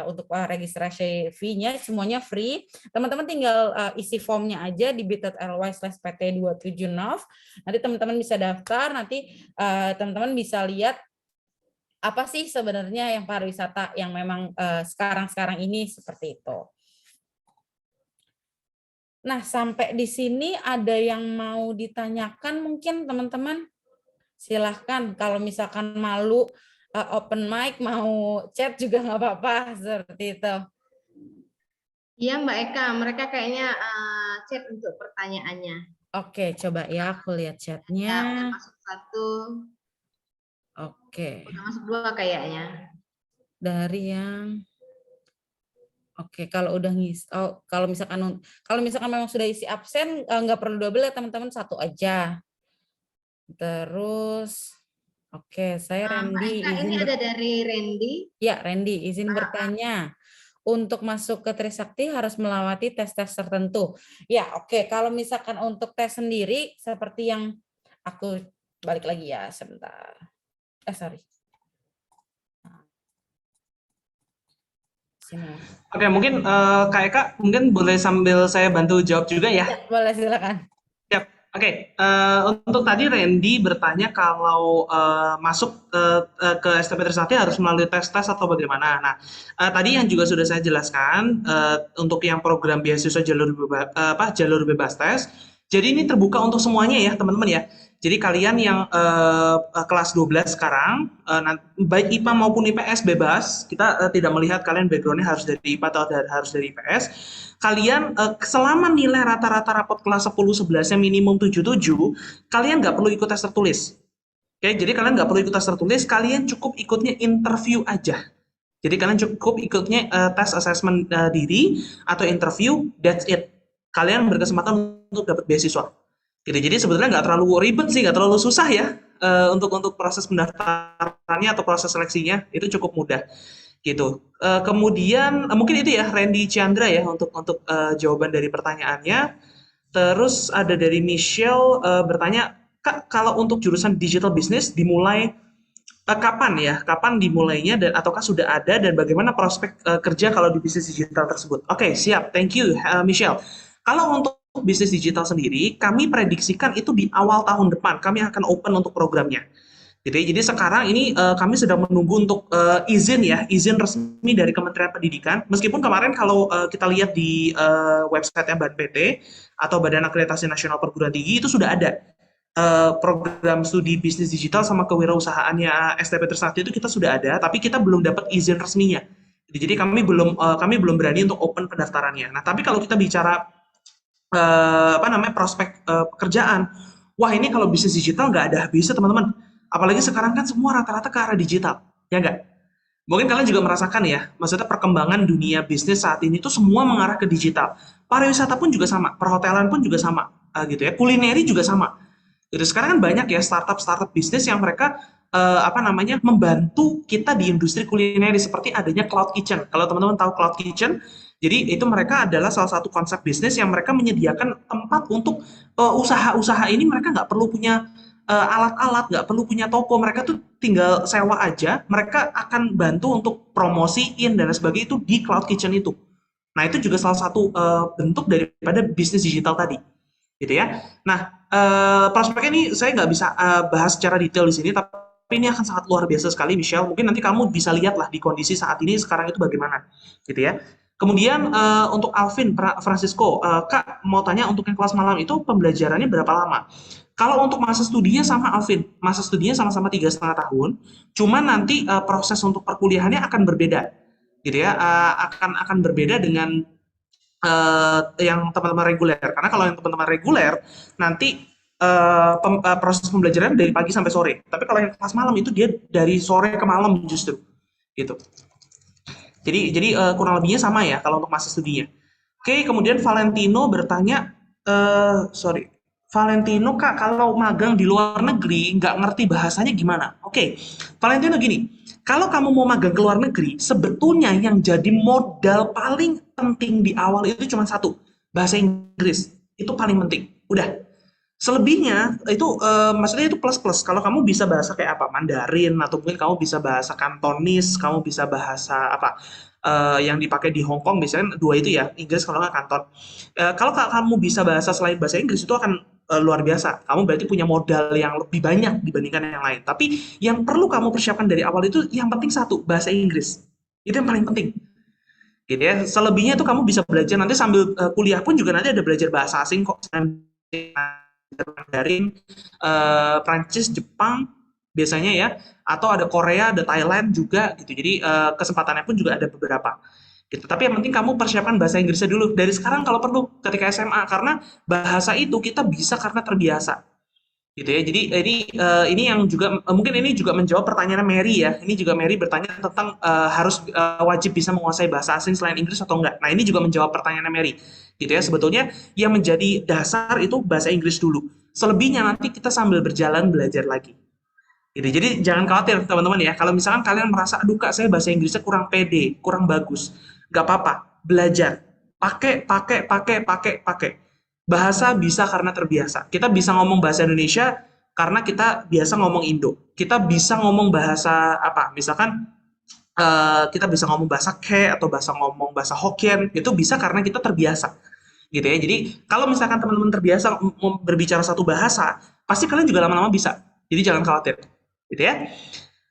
untuk registrasi fee-nya, semuanya free. Teman-teman tinggal isi formnya aja di bit.ly/pt27nov. Nanti teman-teman bisa daftar, nanti teman-teman bisa lihat apa sih sebenarnya yang pariwisata yang memang sekarang-sekarang ini seperti itu. Nah, sampai di sini ada yang mau ditanyakan mungkin teman-teman? Silahkan, kalau misalkan malu open mic, mau chat juga nggak apa-apa, seperti itu. Iya Mbak Eka, mereka kayaknya chat untuk pertanyaannya. Oke, coba ya aku lihat Ya, chatnya. udah masuk 1, Oke, udah masuk 2 kayaknya. dari yang Oke, kalau udah kalau misalkan memang sudah isi absen, nggak perlu double ya teman-teman, 1 aja. Terus, oke, saya Mbak Randy Eka, ini ada dari Randy. Ya, Randy izin bertanya. Untuk masuk ke Trisakti harus melewati tes-tes tertentu. Ya, oke. Kalau misalkan untuk tes sendiri, seperti yang aku balik lagi ya, sebentar. Sorry. Sini. Oke, mungkin Kak Eka mungkin boleh sambil saya bantu jawab juga ya. Ya, boleh silakan. Siap. Oke, untuk tadi Randy bertanya kalau masuk ke STP Trisakti harus melalui tes-tes atau bagaimana. Nah, tadi yang juga sudah saya jelaskan untuk yang program beasiswa jalur bebas tes. Jadi ini terbuka untuk semuanya ya, teman-teman ya. Jadi kalian yang kelas 12 sekarang, baik IPA maupun IPS bebas, kita tidak melihat kalian background-nya harus dari IPA atau harus dari IPS. Kalian selama nilai rata-rata rapot kelas 10-11-nya minimum 77, kalian nggak perlu ikut tes tertulis. Oke, jadi kalian nggak perlu ikut tes tertulis, kalian cukup ikutnya interview aja. Jadi kalian cukup ikutnya tes assessment diri atau interview, that's it. Kalian berkesempatan untuk dapat beasiswa. Gitu. Jadi sebetulnya nggak terlalu ribet sih, nggak terlalu susah ya untuk proses pendaftarannya atau proses seleksinya, itu cukup mudah. Gitu. Kemudian mungkin itu ya Randy Chandra ya untuk jawaban dari pertanyaannya. Terus ada dari Michelle bertanya, Kak, kalau untuk jurusan digital business dimulai kapan ya? Kapan dimulainya dan ataukah sudah ada dan bagaimana prospek kerja kalau di bisnis digital tersebut? Oke, siap. Thank you Michelle. Kalau untuk bisnis digital sendiri, kami prediksikan itu di awal tahun depan kami akan open untuk programnya. Jadi sekarang ini kami sedang menunggu untuk izin resmi dari Kementerian Pendidikan. Meskipun kemarin kalau kita lihat di website-nya BANPT atau Badan Akreditasi Nasional Perguruan Tinggi itu sudah ada program studi bisnis digital sama kewirausahaannya STP Trisakti itu kita sudah ada, tapi kita belum dapat izin resminya. Jadi kami belum berani untuk open pendaftarannya. Nah, tapi kalau kita bicara prospek pekerjaan, wah ini kalau bisnis digital nggak ada habisnya teman-teman. Apalagi sekarang kan semua rata-rata ke arah digital, ya nggak? Mungkin kalian juga merasakan ya, maksudnya perkembangan dunia bisnis saat ini tuh semua mengarah ke digital. Pariwisata pun juga sama, perhotelan pun juga sama, gitu ya. Kulineri juga sama. Jadi sekarang kan banyak ya startup bisnis yang mereka membantu kita di industri kulineri seperti adanya Cloud Kitchen. Kalau teman-teman tahu Cloud Kitchen, jadi itu mereka adalah salah satu konsep bisnis yang mereka menyediakan tempat untuk usaha-usaha ini mereka nggak perlu punya alat-alat, nggak perlu punya toko, mereka tuh tinggal sewa aja, mereka akan bantu untuk promosiin dan sebagainya itu di Cloud Kitchen itu. Nah itu juga salah satu bentuk daripada bisnis digital tadi, gitu ya. Nah prospeknya ini saya nggak bisa bahas secara detail di sini, tapi ini akan sangat luar biasa sekali, Michelle. Mungkin nanti kamu bisa lihat lah di kondisi saat ini sekarang itu bagaimana, gitu ya. Kemudian untuk Alvin Francisco, Kak mau tanya untuk yang kelas malam itu pembelajarannya berapa lama? Kalau untuk masa studinya sama Alvin, masa studinya sama-sama 3,5 tahun, cuma nanti proses untuk perkuliahannya akan berbeda, gitu ya, akan berbeda dengan yang teman-teman reguler. Karena kalau yang teman-teman reguler nanti proses pembelajaran dari pagi sampai sore. Tapi kalau yang kelas malam itu dia dari sore ke malam justru, gitu. Jadi kurang lebihnya sama ya kalau untuk masa studinya. Oke, kemudian Valentino bertanya, sorry, Valentino Kak, kalau magang di luar negeri nggak ngerti bahasanya gimana? Oke, Valentino gini, kalau kamu mau magang ke luar negeri, sebetulnya yang jadi modal paling penting di awal itu cuma satu, bahasa Inggris. Itu paling penting. Udah. Selebihnya itu maksudnya itu plus-plus. Kalau kamu bisa bahasa kayak apa? Mandarin atau mungkin kamu bisa bahasa Kantonis, kamu bisa bahasa apa? Yang dipakai di Hong Kong biasanya dua itu ya, Inggris kalau nggak Kanton. Kalau kamu bisa bahasa selain bahasa Inggris itu akan luar biasa. Kamu berarti punya modal yang lebih banyak dibandingkan yang lain. Tapi yang perlu kamu persiapkan dari awal itu yang penting satu, bahasa Inggris. Itu yang paling penting. Gitu ya. Selebihnya itu kamu bisa belajar nanti sambil kuliah pun juga nanti ada belajar bahasa asing kok. Mandarin, Prancis, Jepang biasanya ya, atau ada Korea, ada Thailand juga gitu. Jadi kesempatannya pun juga ada beberapa. Gitu. Tapi yang penting kamu persiapkan bahasa Inggrisnya dulu dari sekarang kalau perlu ketika SMA karena bahasa itu kita bisa karena terbiasa. Gitu ya. Jadi ini yang juga mungkin ini juga menjawab pertanyaan Mary ya. Ini juga Mary bertanya tentang harus wajib bisa menguasai bahasa asing selain Inggris atau enggak. Nah, ini juga menjawab pertanyaan Mary. Gitu ya. Sebetulnya yang menjadi dasar itu bahasa Inggris dulu. Selebihnya nanti kita sambil berjalan belajar lagi. Gitu. Jadi jangan khawatir teman-teman ya. Kalau misalkan kalian merasa aduh Kak, saya bahasa Inggrisnya kurang pede, kurang bagus. Gak apa-apa, belajar. Pakai. Bahasa bisa karena terbiasa. Kita bisa ngomong bahasa Indonesia karena kita biasa ngomong Indo. Kita bisa ngomong bahasa apa? Misalkan kita bisa ngomong bahasa Ke atau ngomong bahasa Hokkien, itu bisa karena kita terbiasa. Gitu ya. Jadi kalau misalkan teman-teman terbiasa berbicara satu bahasa, pasti kalian juga lama-lama bisa. Jadi jangan khawatir. Gitu ya.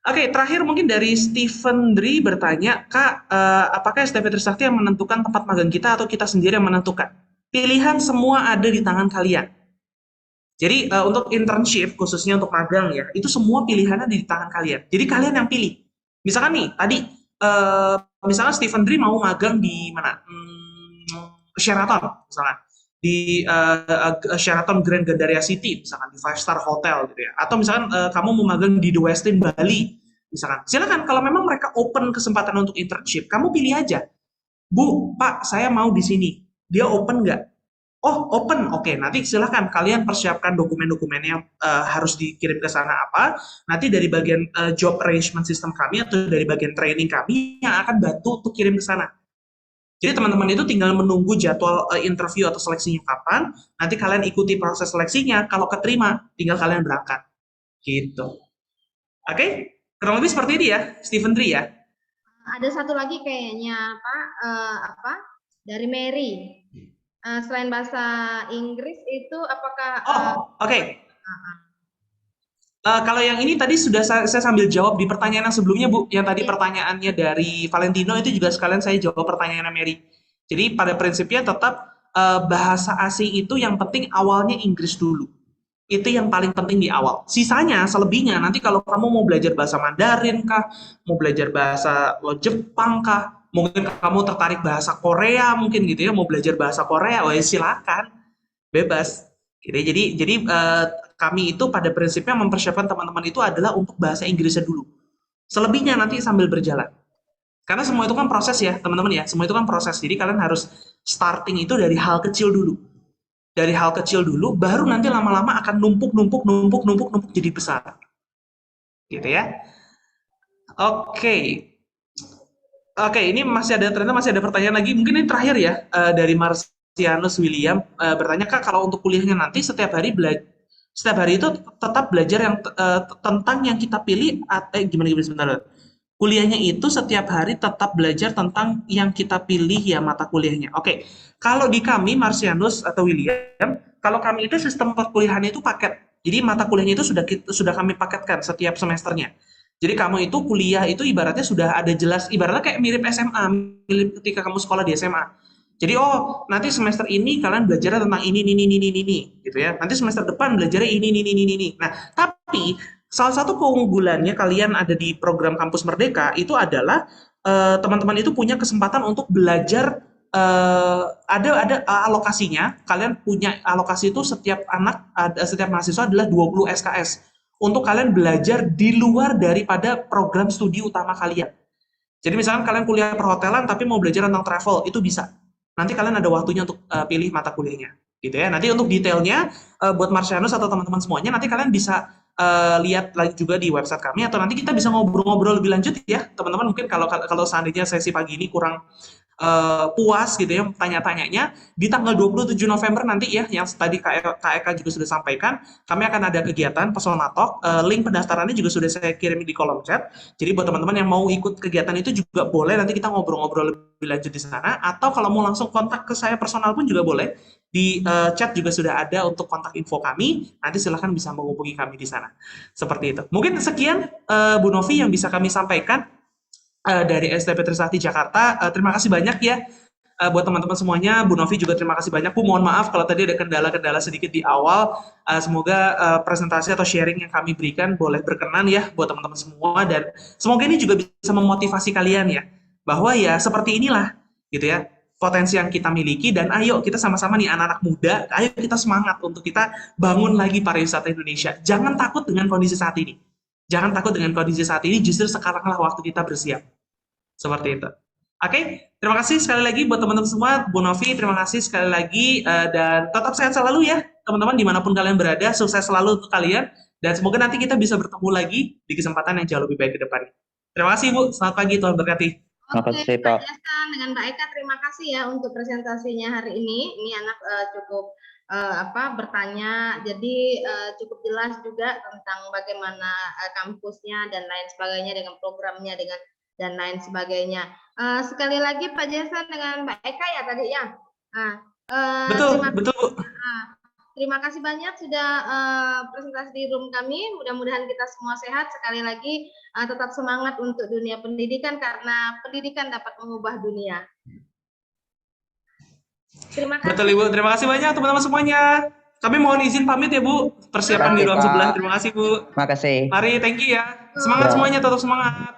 Oke, terakhir mungkin dari Stephen Dri bertanya, Kak, apakah STP Trisakti yang menentukan tempat magang kita atau kita sendiri yang menentukan? Pilihan semua ada di tangan kalian. Jadi untuk internship, khususnya untuk magang ya, itu semua pilihannya di tangan kalian. Jadi kalian yang pilih. Misalkan nih, tadi, misalnya Stephen Dri mau magang di mana? Sheraton, misalkan. Di Sheraton Grand Gandaria City, misalkan di 5-star hotel gitu ya. Atau misalkan kamu mau magang di The Westin Bali, misalkan. Silakan kalau memang mereka open kesempatan untuk internship, kamu pilih aja. Bu, Pak, saya mau di sini. Dia open nggak? Oh, open. Oke, nanti silakan kalian persiapkan dokumen-dokumen yang harus dikirim ke sana apa. Nanti dari bagian job arrangement system kami atau dari bagian training kami yang akan bantu untuk kirim ke sana. Jadi teman-teman itu tinggal menunggu jadwal interview atau seleksinya kapan, nanti kalian ikuti proses seleksinya, kalau keterima, tinggal kalian berangkat. Gitu. Oke? Kurang lebih seperti ini ya, Stephen Dri ya. Ada satu lagi kayaknya Pak, dari Mary. Selain bahasa Inggris itu apakah oke. Kalau yang ini tadi sudah saya sambil jawab di pertanyaan yang sebelumnya, Bu. Yang tadi pertanyaannya dari Valentino itu juga sekalian saya jawab pertanyaannya Mary. Jadi pada prinsipnya tetap bahasa asing itu yang penting awalnya Inggris dulu. Itu yang paling penting di awal. Sisanya, selebihnya nanti kalau kamu mau belajar bahasa Mandarin kah, mau belajar bahasa Jepang kah, mungkin kamu tertarik bahasa Korea mungkin gitu ya, mau belajar bahasa Korea, silakan, bebas. Gitu. Jadi kami itu pada prinsipnya mempersiapkan teman-teman itu adalah untuk bahasa Inggrisnya dulu. Selebihnya nanti sambil berjalan. Karena semua itu kan proses ya, teman-teman ya. Semua itu kan proses. Jadi kalian harus starting itu dari hal kecil dulu. Dari hal kecil dulu, baru nanti lama-lama akan numpuk jadi besar. Gitu ya. Oke, ini ternyata masih ada pertanyaan lagi. Mungkin ini terakhir ya, dari Marcianus William bertanya, Kak, kalau untuk kuliahnya nanti setiap hari itu tetap belajar yang tentang yang kita pilih gimana sebentar. Kuliahnya itu setiap hari tetap belajar tentang yang kita pilih ya mata kuliahnya. Oke. Kalau di kami Marcianus atau William, kalau kami itu sistem perkuliahannya itu paket. Jadi mata kuliahnya itu sudah kami paketkan setiap semesternya. Jadi kamu itu kuliah itu ibaratnya sudah ada jelas, ibaratnya kayak mirip SMA, mirip ketika kamu sekolah di SMA. Jadi nanti semester ini kalian belajar tentang ini gitu ya. Nanti semester depan belajarnya ini. Nah, tapi salah satu keunggulannya kalian ada di program Kampus Merdeka itu adalah teman-teman itu punya kesempatan untuk belajar ada alokasinya. Kalian punya alokasi itu setiap setiap mahasiswa adalah 20 SKS untuk kalian belajar di luar daripada program studi utama kalian. Jadi misalkan kalian kuliah perhotelan tapi mau belajar tentang travel, itu bisa. Nanti kalian ada waktunya untuk pilih mata kuliahnya, gitu ya. Nanti untuk detailnya buat Marsianus atau teman-teman semuanya, nanti kalian bisa lihat lagi juga di website kami, atau nanti kita bisa ngobrol-ngobrol lebih lanjut ya, teman-teman. Mungkin kalau seandainya sesi pagi ini kurang puas gitu ya tanya-tanyanya, di tanggal 27 November nanti ya, yang tadi Kak Eka juga sudah sampaikan, kami akan ada kegiatan Pesona Talk. Link pendaftarannya juga sudah saya kirim di kolom chat. Jadi buat teman-teman yang mau ikut kegiatan itu juga boleh, nanti kita ngobrol-ngobrol lebih lanjut di sana, atau kalau mau langsung kontak ke saya personal pun juga boleh. Di chat juga sudah ada untuk kontak info kami, nanti silahkan bisa menghubungi kami di sana. Seperti itu. Mungkin sekian Bu Novi yang bisa kami sampaikan dari STP Trisakti Jakarta. Terima kasih banyak ya buat teman-teman semuanya. Bu Novi juga terima kasih banyak. Bu, mohon maaf kalau tadi ada kendala-kendala sedikit di awal. Semoga presentasi atau sharing yang kami berikan boleh berkenan ya buat teman-teman semua, dan semoga ini juga bisa memotivasi kalian ya, bahwa ya seperti inilah gitu ya potensi yang kita miliki, dan ayo kita sama-sama nih anak-anak muda, ayo kita semangat untuk kita bangun lagi pariwisata Indonesia. Jangan takut dengan kondisi saat ini. Jangan takut dengan kondisi saat ini, justru sekaranglah waktu kita bersiap. Seperti itu. Oke, terima kasih sekali lagi buat teman-teman semua. Bu Novi, terima kasih sekali lagi, dan tetap sehat selalu ya teman-teman dimanapun kalian berada. Sukses selalu untuk kalian, dan semoga nanti kita bisa bertemu lagi di kesempatan yang jauh lebih baik ke depannya. Terima kasih Bu, selamat pagi, Tuhan berkati. Oke, Pak Jason dengan Mbak Eka, terima kasih ya untuk presentasinya hari ini. Ini anak cukup bertanya, jadi cukup jelas juga tentang bagaimana kampusnya dan lain sebagainya, dengan programnya, dan lain sebagainya. Sekali lagi Pak Jason dengan Mbak Eka ya tadi ya. Betul. Terima kasih banyak sudah presentasi di room kami. Mudah-mudahan kita semua sehat. Sekali lagi tetap semangat untuk dunia pendidikan, karena pendidikan dapat mengubah dunia. Terima kasih. Betul Ibu, terima kasih banyak teman-teman semuanya. Kami mohon izin pamit ya Bu. Persiapan di ruang sebelah. Terima kasih Bu. Terima kasih. Mari, thank you ya. Semangat semuanya, tetap semangat.